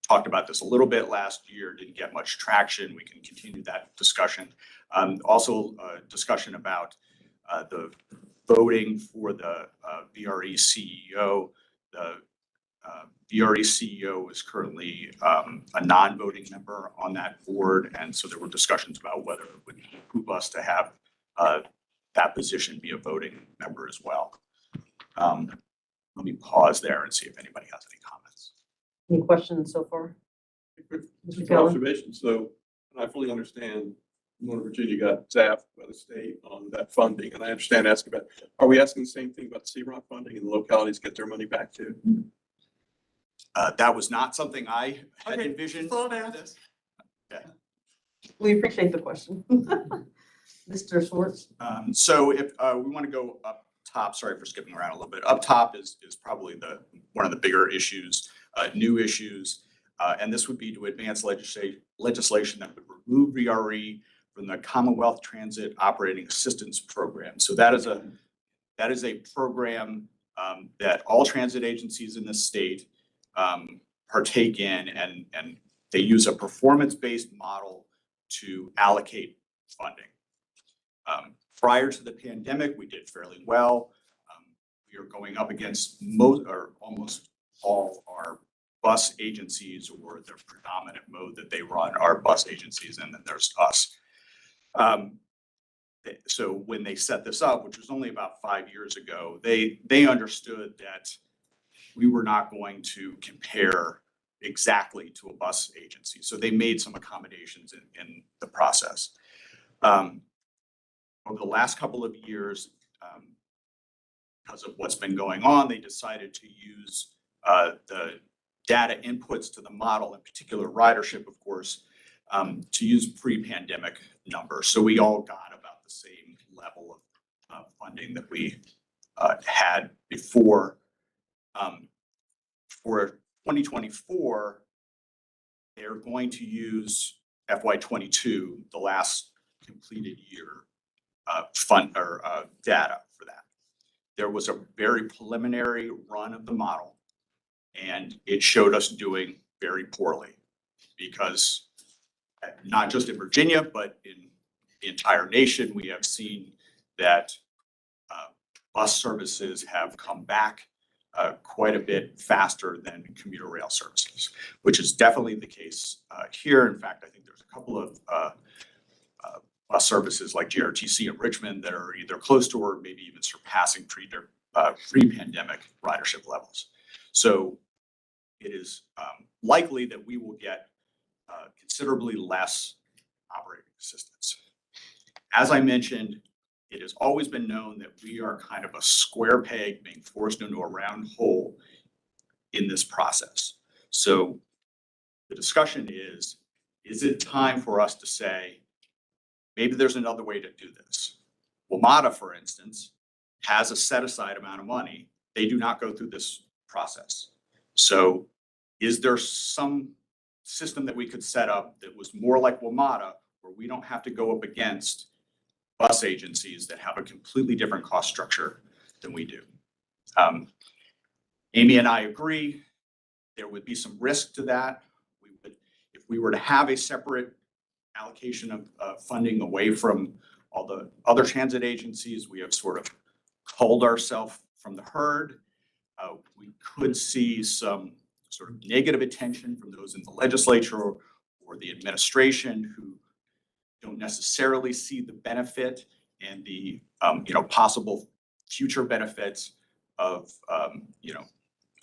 talked about this a little bit last year, didn't get much traction. We can continue that discussion. Also discussion about the voting for the VRE CEO. The VRE CEO is currently a non-voting member on that board, and so there were discussions about whether it would behoove us to have that position be a voting member as well. Let me pause there and see if anybody has any comments. Any questions so far? Just an observation. So, and I fully understand Northern Virginia got zapped by the state on that funding, and I understand asking about, are we asking the same thing about the CROC funding and the localities get their money back too? That was not something I had envisioned. Yeah. We appreciate the question. Mr. Schwartz. So if we want to go up top, sorry for skipping around a little bit. Up top is probably one of the bigger issues, new issues, and this would be to advance legislation that would remove VRE from the Commonwealth Transit Operating Assistance Program. So that is a program that all transit agencies in the state partake in, and they use a performance-based model to allocate funding. Prior to the pandemic, we did fairly well. We are going up against most or almost all our bus agencies, or the predominant mode that they run are bus agencies, and then there's us. So when they set this up, which was only about 5 years ago, they understood that we were not going to compare exactly to a bus agency. So they made some accommodations in the process. Over the last couple of years, because of what's been going on, they decided to use the data inputs to the model, in particular ridership, of course, to use pre-pandemic numbers. So we all got about the same level of funding that we had before. For 2024, they're going to use FY22, the last completed year, data for that. There was a very preliminary run of the model, and it showed us doing very poorly because not just in Virginia, but in the entire nation, we have seen that bus services have come back quite a bit faster than commuter rail services, which is definitely the case here. In fact, I think there's a couple of bus services like GRTC in Richmond that are either close to or maybe even surpassing pre-pandemic ridership levels. So it is likely that we will get considerably less operating assistance. As I mentioned, it has always been known that we are kind of a square peg being forced into a round hole in this process. So the discussion is it time for us to say, maybe there's another way to do this? WMATA, for instance, has a set aside amount of money. They do not go through this process. So is there some system that we could set up that was more like WMATA, where we don't have to go up against bus agencies that have a completely different cost structure than we do? Amy and I agree there would be some risk to that. If we were to have a separate allocation of funding away from all the other transit agencies, we have sort of culled ourselves from the herd. We could see some sort of negative attention from those in the legislature or the administration who don't necessarily see the benefit and the possible future benefits of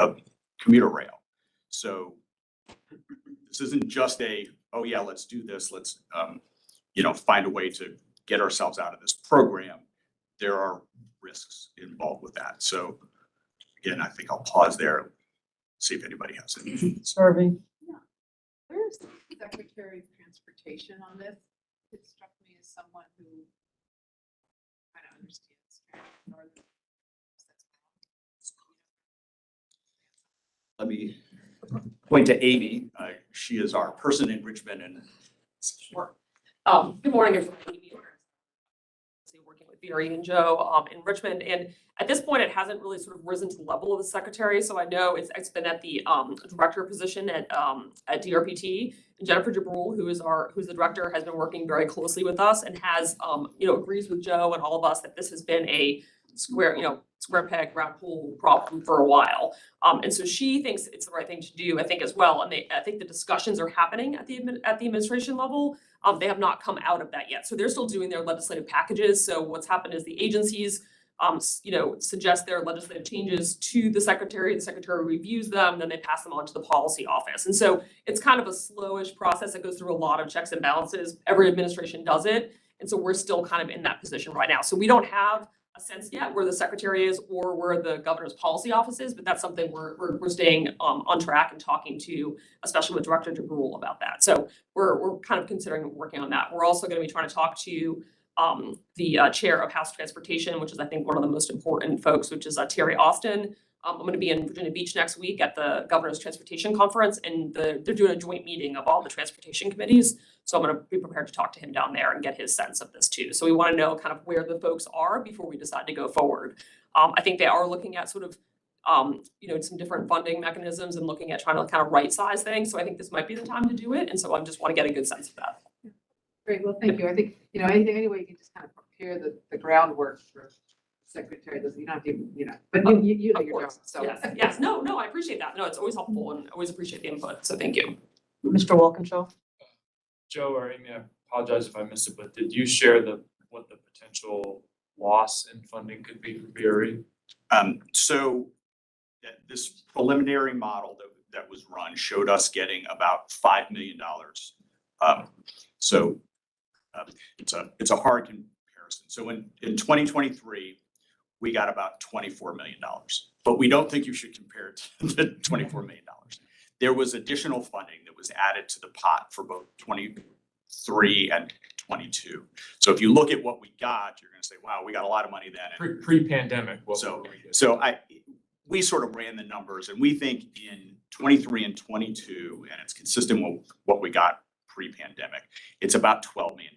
of commuter rail. So this isn't just oh yeah, let's do this. Let's find a way to get ourselves out of this program. There are risks involved with that. So again, I think I'll pause there and see if anybody has any. Serving. Where's the Secretary of Transportation on this? It struck me as someone who kind of understands northern. Let me point to Amy. She is our person in Richmond and. Sure. Good morning, everybody. Working with VRE and Joe in Richmond, and at this point, it hasn't really sort of risen to the level of the secretary. So I know it's been at the director position at DRPT. And Jennifer Jabrul, who's the director, has been working very closely with us and has agrees with Joe and all of us that this has been a square peg round hole problem for a while. And so she thinks it's the right thing to do, I think, as well. And I think the discussions are happening at the administration level. They have not come out of that yet. So they're still doing their legislative packages. So what's happened is the agencies suggest their legislative changes to the secretary reviews them, then they pass them on to the policy office. And so it's kind of a slowish process that goes through a lot of checks and balances. Every administration does it. And so we're still kind of in that position right now. So we don't have a sense yet where the secretary is or where the governor's policy office is, but that's something we're staying on track and talking to, especially with Director Jabrul about that. So we're kind of considering working on that. We're also going to be trying to talk to the chair of House Transportation, which is I think one of the most important folks, which is Terry Austin. I'm going to be in Virginia Beach next week at the Governor's Transportation Conference, and they're doing a joint meeting of all the transportation committees. So I'm going to be prepared to talk to him down there and get his sense of this too. So we want to know kind of where the folks are before we decide to go forward. I think they are looking at sort of, some different funding mechanisms and looking at trying to kind of right size things. So I think this might be the time to do it. And so I just want to get a good sense of that. Great, well, thank you. I think, any way you can just kind of prepare the groundwork for secretary, doesn't, you don't have to, you know, but you know Of your job, course, so. yes, yes, no, I appreciate that. No, it's always helpful and always appreciate the input, so thank you. Mr. Walkinshaw? Joe or Amy, I apologize if I missed it, but did you share what the potential loss in funding could be for VRE? So this preliminary model that was run showed us getting about $5 million. It's a hard comparison. So in 2023, we got about $24 million, but we don't think you should compare it to the $24 million. There was additional funding that was added to the pot for both 23 and 22. So if you look at what we got, you're gonna say, wow, we got a lot of money then. Pre-pandemic. We sort of ran the numbers and we think in 23 and 22, and it's consistent with what we got pre-pandemic, it's about $12 million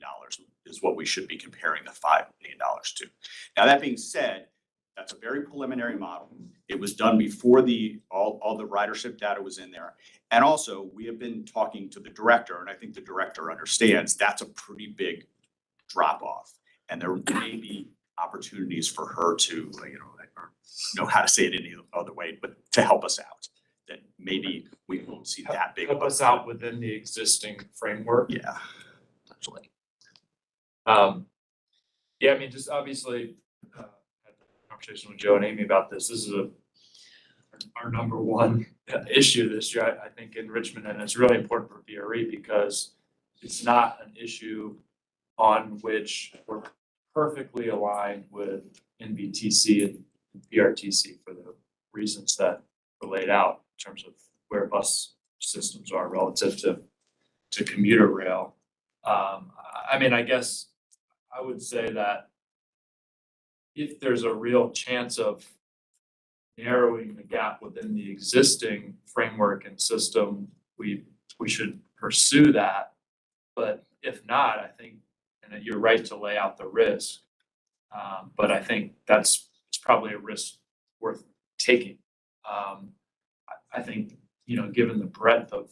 is what we should be comparing the $5 million to. Now, that being said, that's a very preliminary model. It was done before all the ridership data was in there. And also, we have been talking to the director, and I think the director understands that's a pretty big drop off. And there may be opportunities for her to, I don't know how to say it any other way, but to help us out. That maybe we won't see that big. Help us out within the existing framework. Yeah. Actually. Yeah, I mean, just obviously, had a conversation with Joe and Amy about this. This is our number one issue this year, I think, in Richmond, and it's really important for VRE because it's not an issue on which we're perfectly aligned with NBTC and PRTC for the reasons that were laid out in terms of where bus systems are relative to commuter rail. I mean, I guess I would say that if there's a real chance of narrowing the gap within the existing framework and system, we should pursue that. But if not, I think, and you're right to lay out the risk, but I think it's probably a risk worth taking. I think, given the breadth of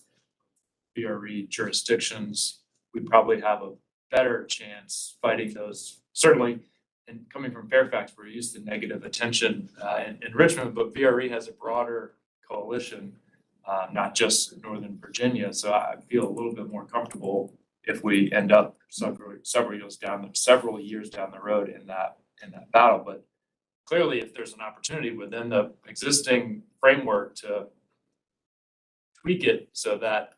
VRE jurisdictions, we probably have a better chance fighting those. Certainly, and coming from Fairfax, we're used to negative attention in Richmond, but VRE has a broader coalition, not just Northern Virginia. So I feel a little bit more comfortable if we end up several years down the road in that battle. But clearly, if there's an opportunity within the existing framework to tweak it so that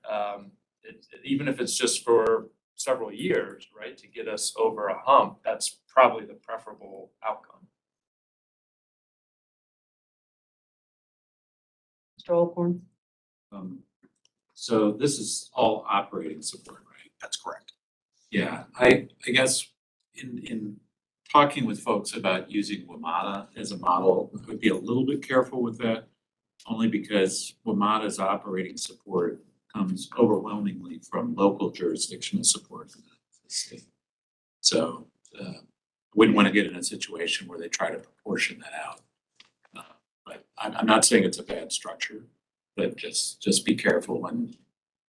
even if it's just for several years, right, to get us over a hump, that's probably the preferable outcome. Mr. Alcorn? So this is all operating support, right? That's correct. Yeah, I guess in talking with folks about using WMATA as a model, I would be a little bit careful with that, only because WMATA's operating support comes overwhelmingly from local jurisdictional support from the state. So wouldn't want to get in a situation where they try to proportion that out. But I'm not saying it's a bad structure, but just be careful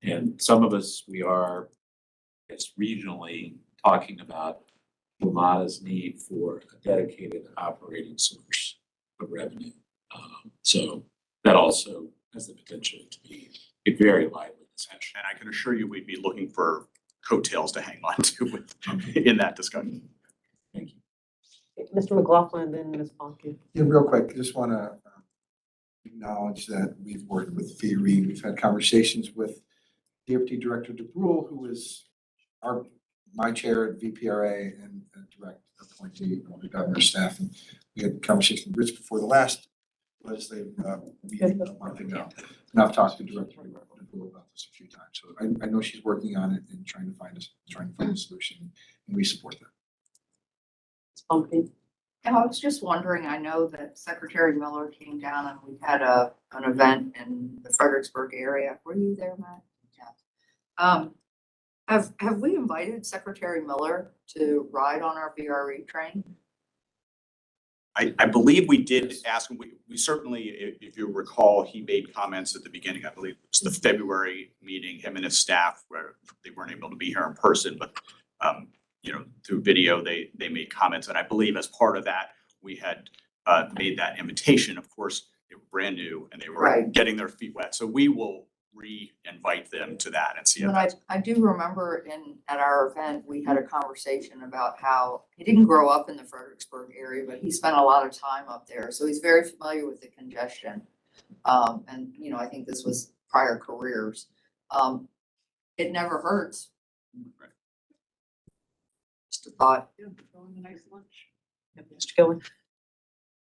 and some of us, we are, I guess, regionally talking about WMATA's need for a dedicated operating source of revenue. So that also has the potential to be a very lively discussion. And I can assure you, we'd be looking for coattails to hang on to in that discussion. Thank you. Mr. McLaughlin, then Ms. Bonke. Yeah, real quick, just want to acknowledge that we've worked with VRE. We've had conversations with Deputy Director DeBrule, who is my chair at VPRA and direct appointee of the governor's staff. And we had conversations with Rich before the last legislative meeting a month ago. And I've talked to Director DeBrule about this a few times. So I know she's working on it and trying to find a solution, and we support that. Ms. Bonke? And I was just wondering, I know that Secretary Miller came down and we had an event in the Fredericksburg area. Were you there, Matt? Yeah. Have we invited Secretary Miller to ride on our VRE train? I believe we did ask him. We certainly, if you recall, he made comments at the beginning. I believe it was the February meeting, him and his staff, where they weren't able to be here in person, but through video, they made comments. And I believe as part of that, we had made that invitation. Of course, they were brand new and they were Right. getting their feet wet. So we will re-invite them to that and see if But I do remember at our event, we had a conversation about how he didn't grow up in the Fredericksburg area, but he spent a lot of time up there. So he's very familiar with the congestion. And, you know, I think this was prior careers. It never hurts. Just a thought. Mr. Gillen?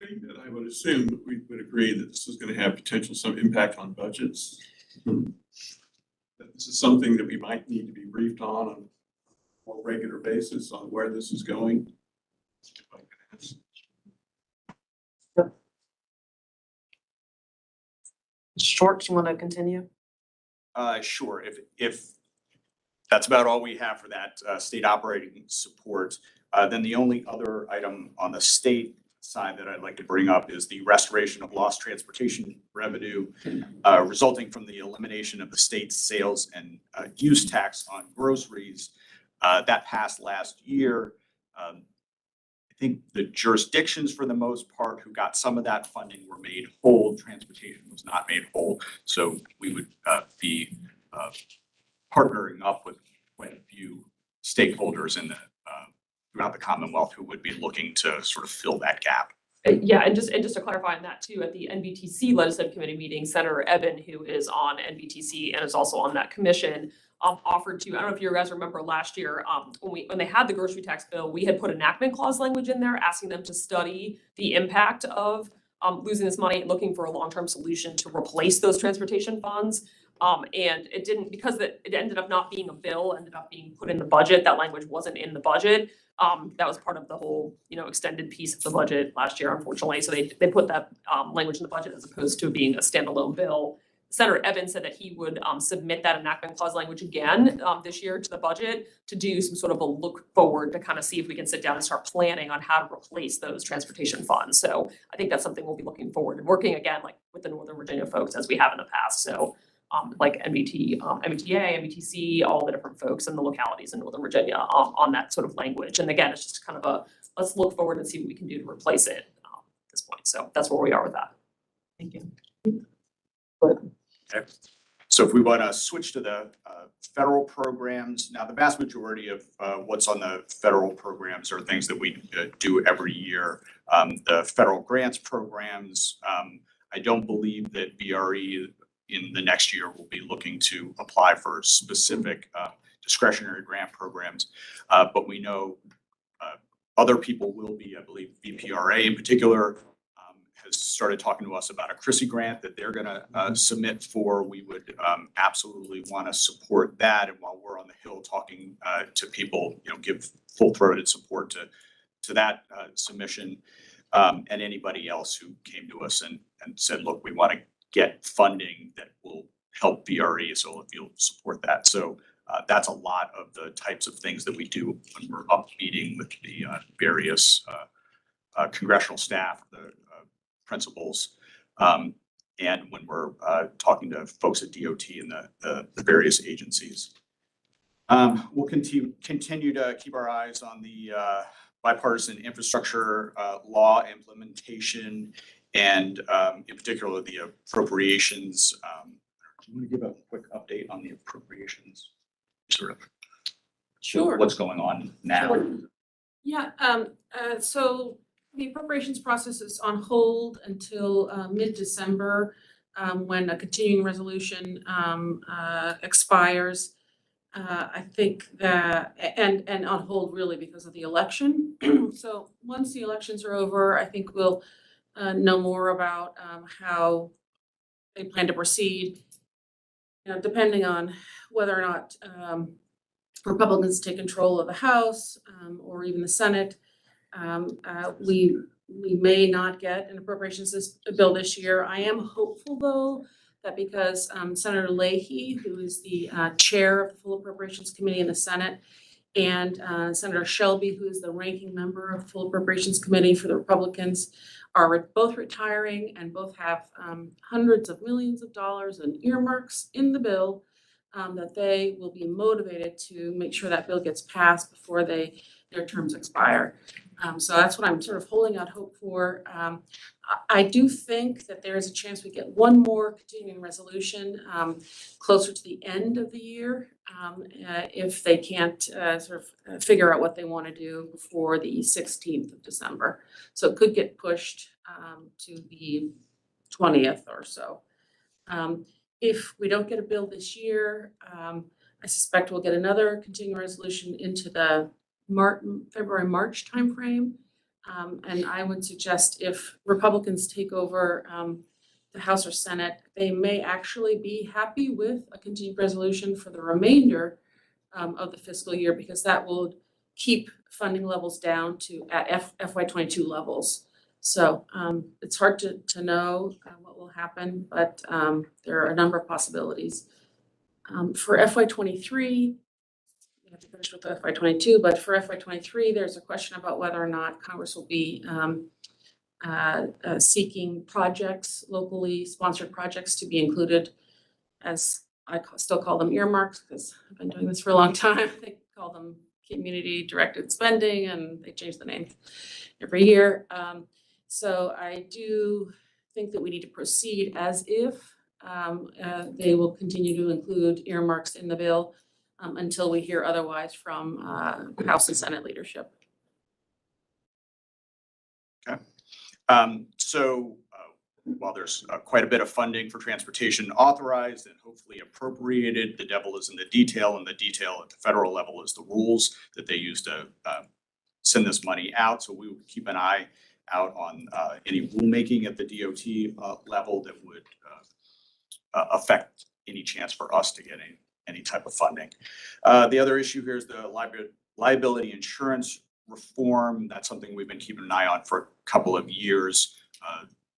I think that I would assume that we would agree that this is going to have potential some impact on budgets. That this is something that we might need to be briefed on a more regular basis on where this is going. Short, you want to continue? Sure, if that's about all we have for that state operating support, then the only other item on the state side that I'd like to bring up is the restoration of lost transportation revenue resulting from the elimination of the state's sales and use tax on groceries. That passed last year. I think the jurisdictions, for the most part, who got some of that funding were made whole. Transportation was not made whole. So we would be partnering up with quite a few stakeholders in the throughout the Commonwealth who would be looking to sort of fill that gap. Yeah, and just to clarify on that too, at the NBTC Legislative Committee meeting, Senator Eben, who is on NBTC and is also on that commission, offered to, I don't know if you guys remember last year, when they had the grocery tax bill, we had put enactment clause language in there asking them to study the impact of losing this money and looking for a long-term solution to replace those transportation funds. And it didn't, because it ended up not being a bill, ended up being put in the budget. That language wasn't in the budget. That was part of the whole, extended piece of the budget last year, unfortunately. So they put that language in the budget as opposed to being a standalone bill. Senator Evans said that he would submit that enactment clause language again this year to the budget to do some sort of a look forward to kind of see if we can sit down and start planning on how to replace those transportation funds. So I think that's something we'll be looking forward and working again, like with the Northern Virginia folks as we have in the past. So like MBTA, MBTC, all the different folks in the localities in Northern Virginia on that sort of language. And again, it's just kind of let's look forward and see what we can do to replace it at this point. So that's where we are with that. Thank you. Okay. So if we want to switch to the federal programs, now the vast majority of what's on the federal programs are things that we do every year. The federal grants programs, I don't believe that VRE in the next year will be looking to apply for specific discretionary grant programs. But we know other people will be, I believe VPRA in particular, has started talking to us about a CRISI grant that they're going to submit for. We would absolutely want to support that. And while we're on the Hill talking to people, give full-throated support to that submission, and anybody else who came to us and said, look, we want to get funding that will help VRE, so if you'll support that. So that's a lot of the types of things that we do when we're up meeting with the various congressional staff, the principals, and when we're talking to folks at DOT and the various agencies. We'll continue to keep our eyes on the bipartisan infrastructure law implementation and in particular the appropriations. Do you want to give a quick update on the appropriations? Sort of Sure. What's going on now? Sure. Yeah, so the appropriations process is on hold until mid-December, when a continuing resolution expires. I think that, and on hold really because of the election. So once the elections are over, I think we'll know more about how they plan to proceed. Depending on whether or not Republicans take control of the House or even the Senate. We may not get an appropriations bill this year. I am hopeful though that because Senator Leahy, who is the chair of the Full Appropriations Committee in the Senate, and Senator Shelby, who is the ranking member of the Full Appropriations Committee for the Republicans, are both retiring and both have hundreds of millions of dollars in earmarks in the bill that they will be motivated to make sure that bill gets passed before their terms expire. So that's what I'm sort of holding out hope for. I do think that there is a chance we get one more continuing resolution closer to the end of the year if they can't sort of figure out what they want to do before the 16th of December. So it could get pushed to the 20th or so. If we don't get a bill this year, I suspect we'll get another continuing resolution into the February, March timeframe. And I would suggest if Republicans take over the House or Senate, they may actually be happy with a continued resolution for the remainder of the fiscal year, because that will keep funding levels down to at FY22 levels. So it's hard to know what will happen, but there are a number of possibilities. For FY23, we have to finish with FY22, but for FY23, there's a question about whether or not Congress will be seeking projects, locally sponsored projects, to be included, as I still call them earmarks, because I've been doing this for a long time. They call them community directed spending, and they change the name every year. So I do think that we need to proceed as if they will continue to include earmarks in the bill until we hear otherwise from House and Senate leadership. Okay. While there's quite a bit of funding for transportation authorized and hopefully appropriated, the devil is in the detail, and the detail at the federal level is the rules that they use to send this money out. So we will keep an eye out on any rulemaking at the DOT level that would affect any chance for us to get any type of funding. The other issue here is the liability insurance reform. That's something we've been keeping an eye on for a couple of years.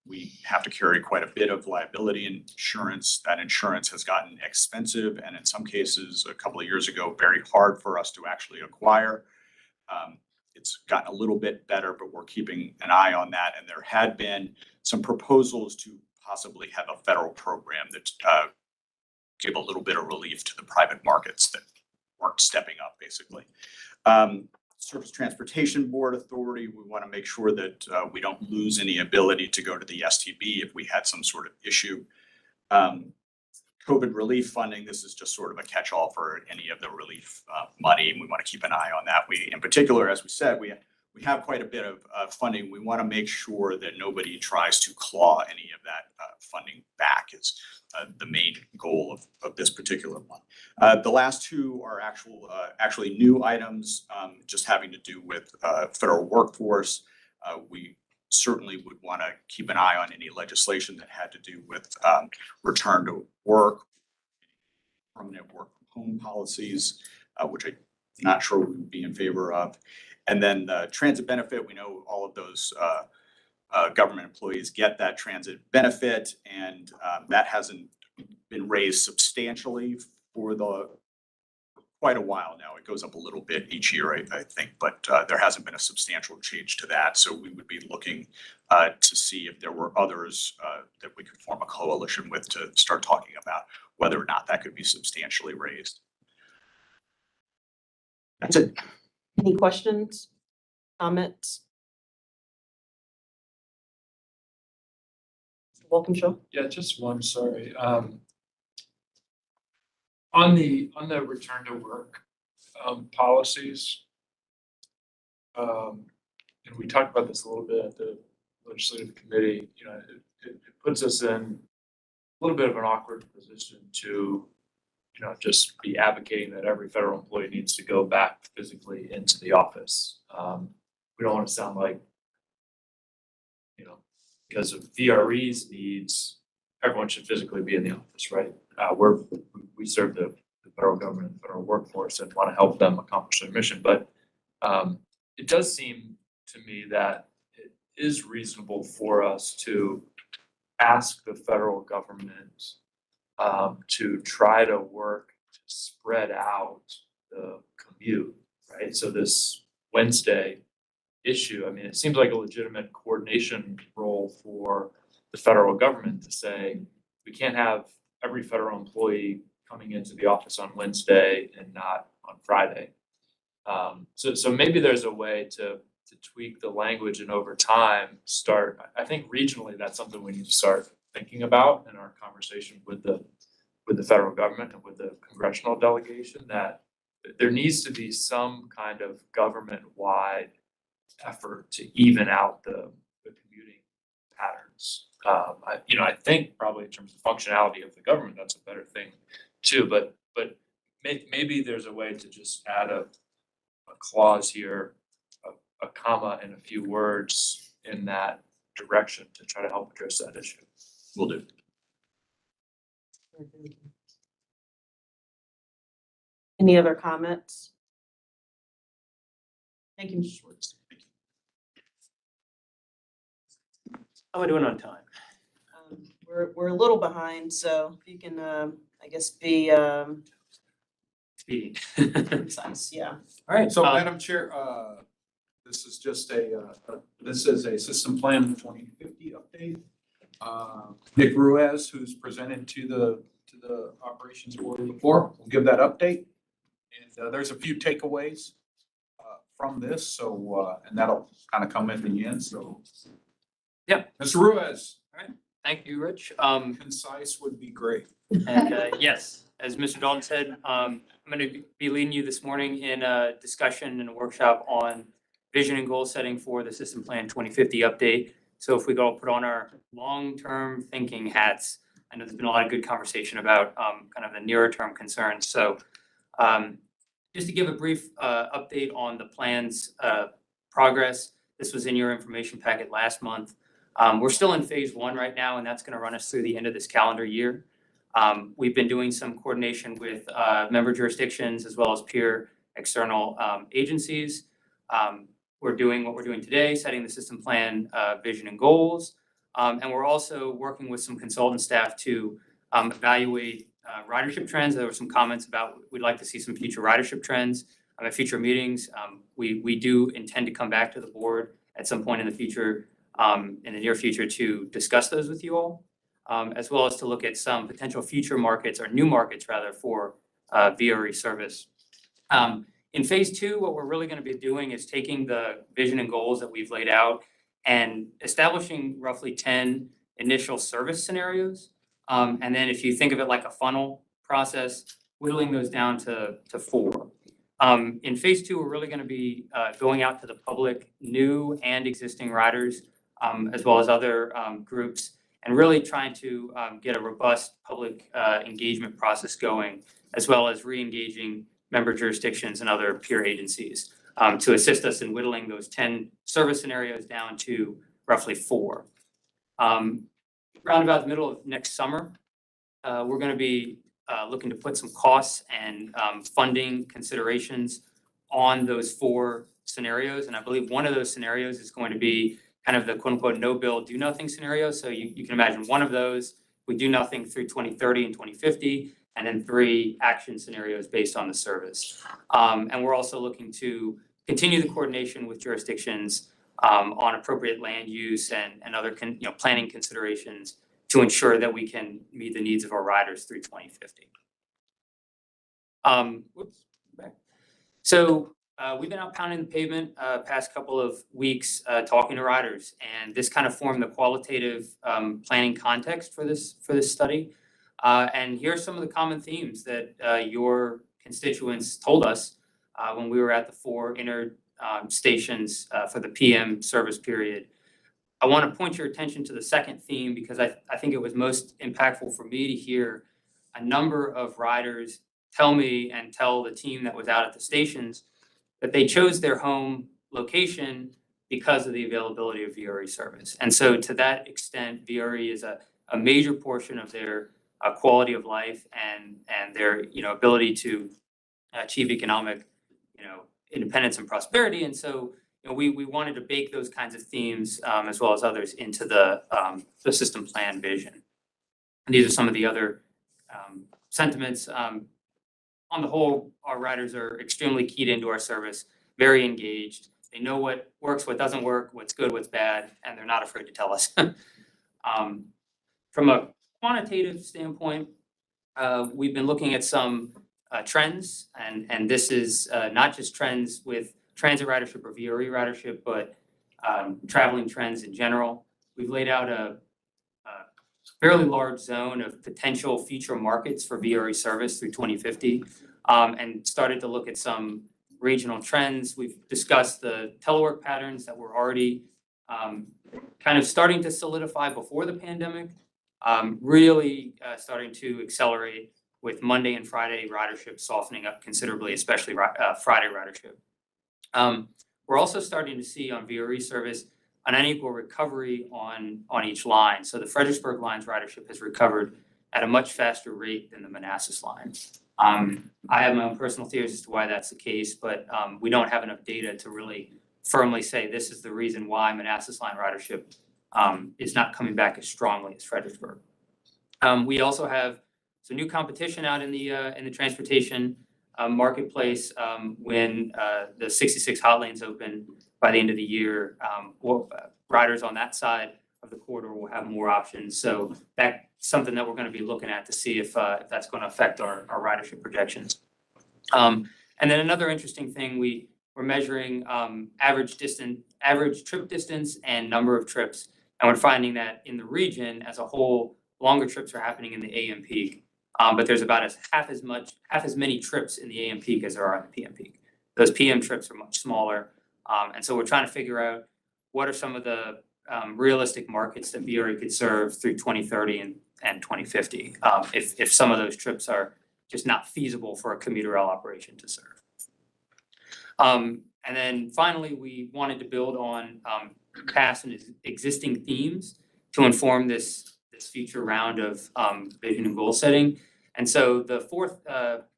We have to carry quite a bit of liability insurance. That insurance has gotten expensive, and in some cases, a couple of years ago, very hard for us to actually acquire. It's gotten a little bit better, but we're keeping an eye on that. And there had been some proposals to possibly have a federal program that give a little bit of relief to the private markets that weren't stepping up, basically. Surface Transportation Board Authority, we want to make sure that we don't lose any ability to go to the STB if we had some sort of issue. COVID relief funding, this is just sort of a catch-all for any of the relief money, and we want to keep an eye on that. We, in particular, as we said, we have quite a bit of funding. We want to make sure that nobody tries to claw any of that funding back. Is the main goal of this particular one. The last two are actually new items, just having to do with federal workforce. We certainly would want to keep an eye on any legislation that had to do with return to work, permanent work from home policies, which I'm not sure we would be in favor of. And then the transit benefit, we know all of those government employees get that transit benefit, and that hasn't been raised substantially for quite a while now. It goes up a little bit each year, I think, but there hasn't been a substantial change to that. So we would be looking to see if there were others that we could form a coalition with to start talking about whether or not that could be substantially raised. That's it. Any questions, comments? Welcome, Joe. Yeah, just one, sorry. On the return to work policies, and we talked about this a little bit at the legislative committee, you know, it puts us in a little bit of an awkward position to, you know, just be advocating that every federal employee needs to go back physically into the office. We don't want to sound like, you know, because of VRE's needs, everyone should physically be in the office, right? We serve the federal government, the federal workforce, and want to help them accomplish their mission. But it does seem to me that it is reasonable for us to ask the federal government to try to work to spread out the commute, right? So this Wednesday issue, I mean, it seems like a legitimate coordination role for the federal government to say, we can't have every federal employee coming into the office on Wednesday and not on Friday. So maybe there's a way to tweak the language and over time start, I think regionally, that's something we need to start thinking about in our conversation with the federal government and with the congressional delegation, that there needs to be some kind of government-wide effort to even out the commuting patterns. I think probably in terms of functionality of the government, that's a better thing too, but maybe there's a way to just add a clause here, a comma and a few words in that direction to try to help address that issue. Will do. Any other comments? Thank you, Mr. Schwartz. How am I doing on time? We're a little behind, so if you can, I guess, be Speedy. precise, yeah. All right, So Madam Chair, this is just this is a system plan 2050 update. Nick Ruiz, who's presented to the operations board before, will give that update. And there's a few takeaways from this, so and that'll kind of come at the end, so. Yeah. Mr. Ruiz. All right, thank you, Rich. Concise would be great. And yes, as Mr. Dalton said, I'm going to be leading you this morning in a discussion and a workshop on vision and goal setting for the System Plan 2050 update. So if we go put on our long-term thinking hats, I know there's been a lot of good conversation about kind of the nearer term concerns. So just to give a brief update on the plan's progress, this was in your information packet last month. We're still in phase 1 right now, and that's going to run us through the end of this calendar year. We've been doing some coordination with member jurisdictions as well as peer external agencies. We're doing what we're doing today, setting the system plan vision and goals. And we're also working with some consultant staff to evaluate ridership trends. There were some comments about we'd like to see some future ridership trends at future meetings. We do intend to come back to the board at some point in the future, in the near future, to discuss those with you all. As well as to look at some potential future markets or new markets rather for VRE service. In phase 2, what we're really going to be doing is taking the vision and goals that we've laid out and establishing roughly 10 initial service scenarios. And then if you think of it like a funnel process, whittling those down to 4. In phase 2, we're really going to be going out to the public, new and existing riders, as well as other groups, and really trying to get a robust public engagement process going, as well as re-engaging member jurisdictions and other peer agencies to assist us in whittling those 10 service scenarios down to roughly 4. Around about the middle of next summer, we're going to be looking to put some costs and funding considerations on those 4 scenarios. And I believe one of those scenarios is going to be kind of the quote unquote no bill, do nothing scenario. So you can imagine one of those, we do nothing through 2030 and 2050, and then 3 action scenarios based on the service. And we're also looking to continue the coordination with jurisdictions on appropriate land use and other planning considerations to ensure that we can meet the needs of our riders through 2050. So we've been out pounding the pavement past couple of weeks talking to riders, and this kind of formed the qualitative planning context for this study. And here are some of the common themes that your constituents told us when we were at the 4 inner stations for the PM service period. I want to point your attention to the second theme because I think it was most impactful for me to hear a number of riders tell me and tell the team that was out at the stations that they chose their home location because of the availability of VRE service. And so to that extent, VRE is a major portion of their quality of life and their ability to achieve economic independence and prosperity. And so we wanted to bake those kinds of themes as well as others into the system plan vision. And these are some of the other sentiments. On the whole, our riders are extremely keyed into our service, very engaged. They know what works, what doesn't work, what's good, what's bad, and they're not afraid to tell us. From a quantitative standpoint, we've been looking at some trends, and this is not just trends with transit ridership or VRE ridership, but traveling trends in general. We've laid out a fairly large zone of potential future markets for VRE service through 2050, and started to look at some regional trends. We've discussed the telework patterns that were already kind of starting to solidify before the pandemic, really starting to accelerate with Monday and Friday ridership softening up considerably, especially Friday ridership. We're also starting to see on VRE service an unequal recovery on each line. So the Fredericksburg line's ridership has recovered at a much faster rate than the Manassas line. I have my own personal theories as to why that's the case, but we don't have enough data to really firmly say this is the reason why Manassas line ridership is not coming back as strongly as Fredericksburg. We also have some new competition out in the transportation marketplace when the 66 hot lanes open by the end of the year. Riders on that side of the corridor will have more options. So that's something that we're going to be looking at to see if that's going to affect our ridership projections. And then another interesting thing, we're measuring average trip distance and number of trips. And we're finding that in the region as a whole, longer trips are happening in the AM peak. But there's about half as many trips in the AM peak as there are in the PM peak. Those PM trips are much smaller. And so we're trying to figure out what are some of the realistic markets that VRE could serve through 2030 and 2050, if some of those trips are just not feasible for a commuter rail operation to serve. And then finally, we wanted to build on past and existing themes to inform this future round of vision and goal setting. And so the fourth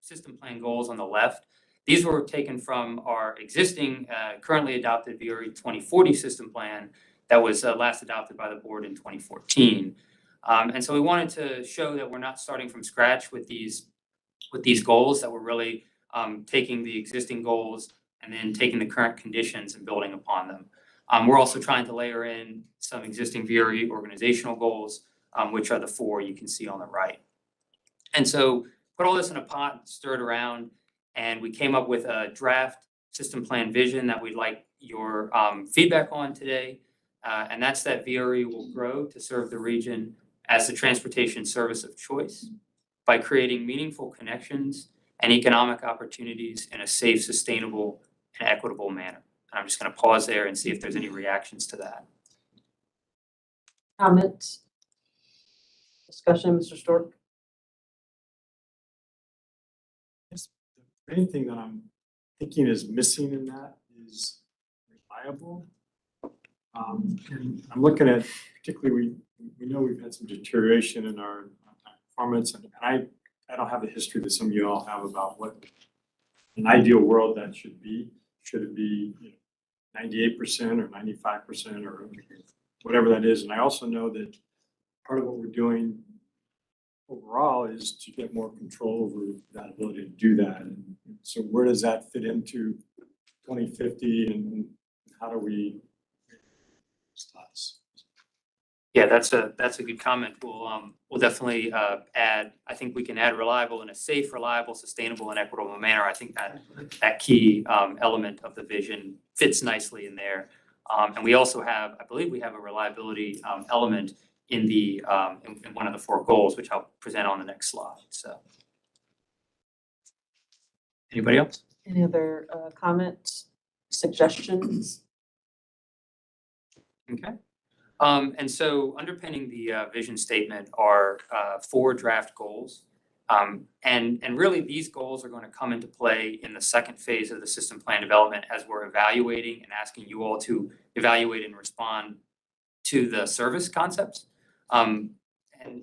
system plan goals on the left, these were taken from our existing currently adopted VRE 2040 system plan that was last adopted by the board in 2014. And so we wanted to show that we're not starting from scratch with these goals, that we're really taking the existing goals and then taking the current conditions and building upon them. We're also trying to layer in some existing VRE organizational goals, which are the 4 you can see on the right. And so put all this in a pot, stir it around, and we came up with a draft system plan vision that we'd like your feedback on today. And that's that VRE will grow to serve the region as the transportation service of choice by creating meaningful connections and economic opportunities in a safe, sustainable, and equitable manner. And I'm just going to pause there and see if there's any reactions to that. Comments? Discussion, Mr. Stork? The main thing that I'm thinking is missing in that is reliable. And I'm looking at, particularly, we know we've had some deterioration in our performance, and I don't have the history that some of you all have about what an ideal world that should be. Should it be 98% or 95% or whatever that is? And I also know that part of what we're doing overall is to get more control over that ability to do that. And so where does that fit into 2050, and how do we Yeah, that's a good comment. We'll definitely add. I think we can add reliable in a safe, reliable, sustainable, and equitable manner. I think that key element of the vision fits nicely in there. And we also have, I believe, we have a reliability element in the in one of the 4 goals, which I'll present on the next slide. So, anybody else? Any other comments, suggestions? Okay. And so underpinning the vision statement are 4 draft goals. And really these goals are going to come into play in the second phase of the system plan development as we're evaluating and asking you all to evaluate and respond to the service concepts. And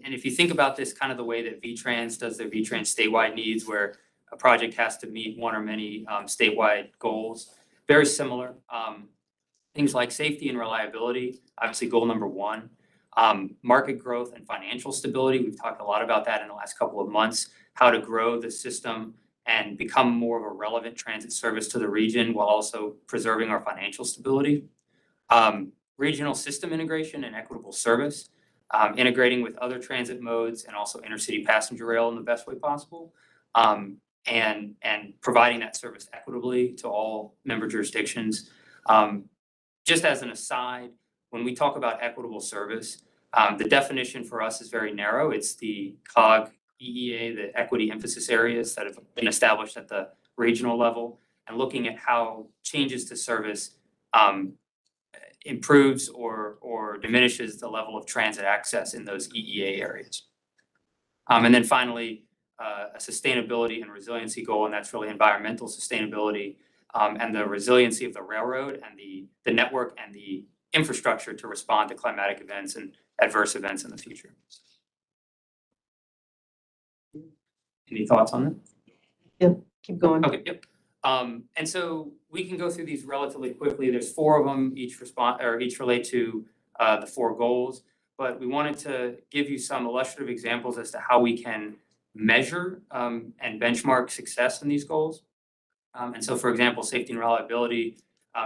if you think about this kind of the way that VTrans does their VTrans statewide needs, where a project has to meet one or many statewide goals, very similar. Things like safety and reliability, obviously goal number 1. Market growth and financial stability. We've talked a lot about that in the last couple of months, how to grow the system and become more of a relevant transit service to the region while also preserving our financial stability. Regional system integration and equitable service. integrating with other transit modes and also intercity passenger rail in the best way possible. And providing that service equitably to all member jurisdictions. Just as an aside, when we talk about equitable service, the definition for us is very narrow. It's the COG EEA, the equity emphasis areas that have been established at the regional level, and looking at how changes to service improves or diminishes the level of transit access in those EEA areas. And then finally, a sustainability and resiliency goal, and that's really environmental sustainability and the resiliency of the railroad and the network and the infrastructure to respond to climatic events and adverse events in the future. Any thoughts on that? Yep, keep going. Okay, yep. And so we can go through these relatively quickly. There's 4 of them, each relate to the 4 goals. But we wanted to give you some illustrative examples as to how we can measure and benchmark success in these goals. And so, for example, safety and reliability,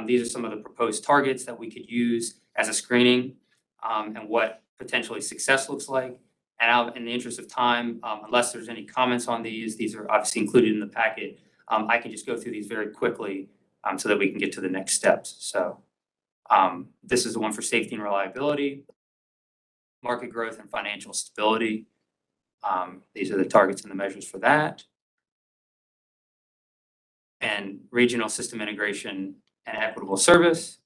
these are some of the proposed targets that we could use as a screening and what potentially success looks like. And in the interest of time, unless there's any comments on these are obviously included in the packet. I can just go through these very quickly so that we can get to the next steps. So this is the one for safety and reliability, market growth and financial stability. These are the targets and the measures for that. And regional system integration and equitable service.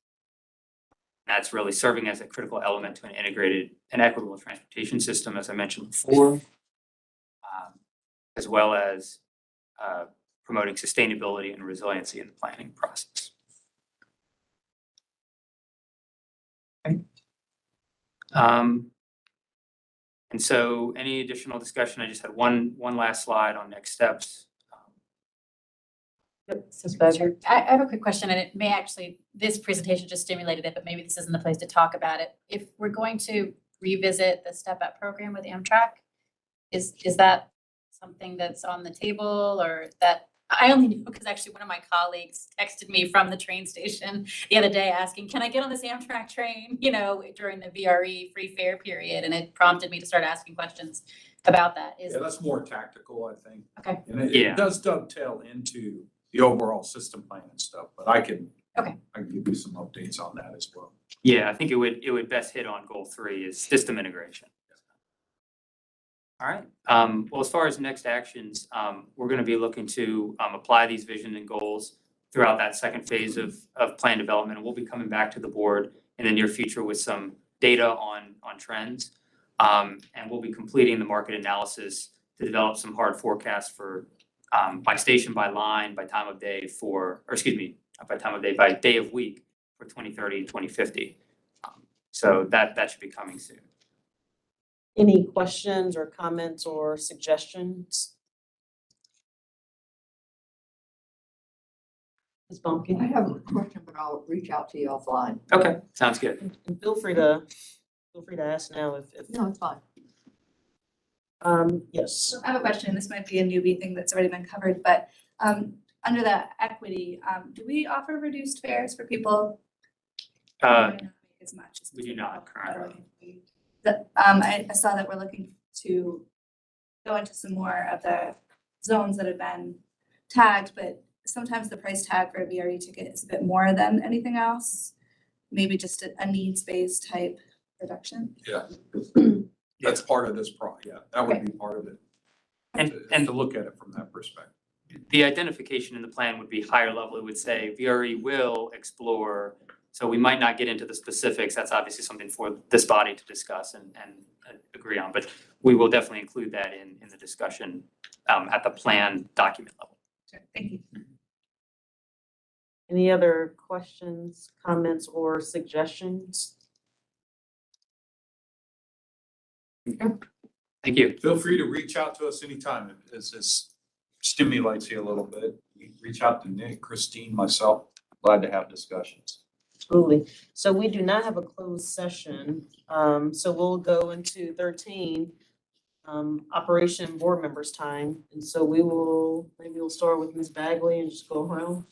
That's really serving as a critical element to an integrated and equitable transportation system, as I mentioned before, as well as promoting sustainability and resiliency in the planning process. Okay. And so any additional discussion? I just had one last slide on next steps. Sure. I have a quick question, and it may actually, this presentation just stimulated it, but maybe this isn't the place to talk about it. If we're going to revisit the Step Up program with Amtrak, is that something that's on the table, or that I only knew because actually one of my colleagues texted me from the train station the other day asking, can I get on this Amtrak train, during the VRE free fare period? And it prompted me to start asking questions about that. Yeah, that's more tactical, I think. Okay. And it does dovetail into the overall system plan and stuff, but I can give you some updates on that as well. Yeah, I think it would best hit on goal 3 is system integration. All right. Well, as far as next actions, we're going to be looking to apply these vision and goals throughout that second phase of plan development. And we'll be coming back to the board in the near future with some data on trends. And we'll be completing the market analysis to develop some hard forecasts for by station, by line, by time of day by day of week for 2030 and 2050. So that should be coming soon. Any questions or comments or suggestions? Ms. Bumpkin? I have a question, but I'll reach out to you offline. Okay, sounds good. And feel free to ask now if. No, it's fine. Yes. So I have a question. This might be a newbie thing that's already been covered, but under the equity, do we offer reduced fares for people? Who might not make as much as We do not currently. I saw that we're looking to go into some more of the zones that have been tagged, but sometimes the price tag for a VRE ticket is a bit more than anything else. Maybe just a needs-based type reduction. Yeah. That's part of this that would be part of it. And to look at it from that perspective. The identification in the plan would be higher level. It would say VRE will explore. So we might not get into the specifics. That's obviously something for this body to discuss and agree on. But we will definitely include that in the discussion at the plan document level. Sure. Thank you. Any other questions, comments, or suggestions? Thank you. Feel free to reach out to us anytime as this stimulates you a little bit. You can reach out to Nick, Christine, myself. Glad to have discussions. Absolutely. So we do not have a closed session. So we'll go into 13, operation board members time. And so maybe we'll start with Ms. Bagley and just go around.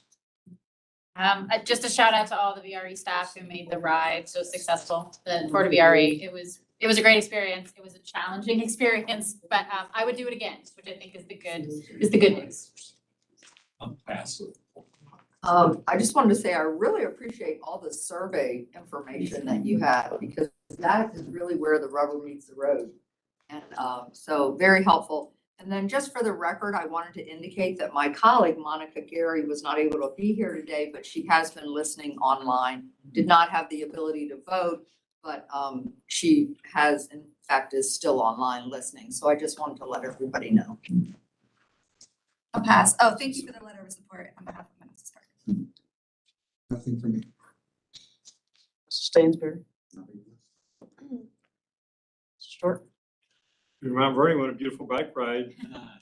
Just a shout out to all the VRE staff who made the ride so successful, the Tour de VRE. It was a great experience. It was a challenging experience, but I would do it again, which I think is the good news. I just wanted to say, I really appreciate all the survey information that you have, because that is really where the rubber meets the road. And, so very helpful. And then just for the record, I wanted to indicate that my colleague, Monica Gary, was not able to be here today, but she has been listening online, did not have the ability to vote, but, she has, in fact, is still online listening. So I just wanted to let everybody know. I'll pass. Oh, thank you for the letter of support on behalf of Mrs. Park. Nothing for me. Stainsbury. Short. Mount Vernon, what a beautiful bike ride,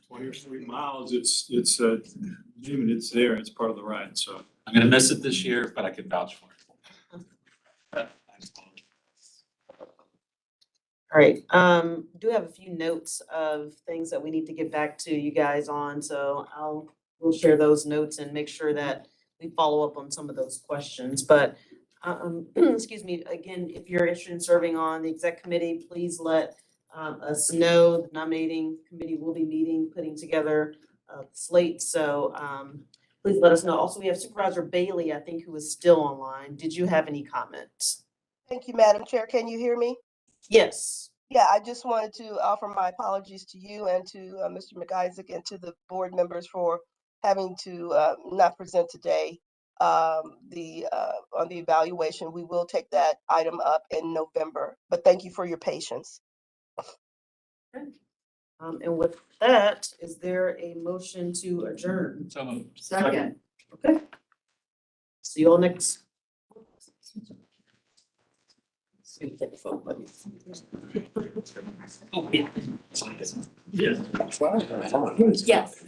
20 or 30 miles. It's there. It's part of the ride, so. I'm gonna miss it this year, but I can vouch for it. All right, do have a few notes of things that we need to get back to you guys on, so we'll share those notes and make sure that we follow up on some of those questions, but excuse me, again, if you're interested in serving on the exec committee, please let us know. The nominating committee will be meeting, putting together a slate, so please let us know. Also, we have Supervisor Bailey, I think, who is still online. Did you have any comments? Thank you, Madam Chair. Can you hear me? Yes. Yeah, I just wanted to offer my apologies to you and to Mr. McIsaac and to the board members for having to not present today on the evaluation. We will take that item up in November, but thank you for your patience. And with that, is there a motion to adjourn? So moved. Second. Okay. See you all next. Yes.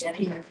Yes.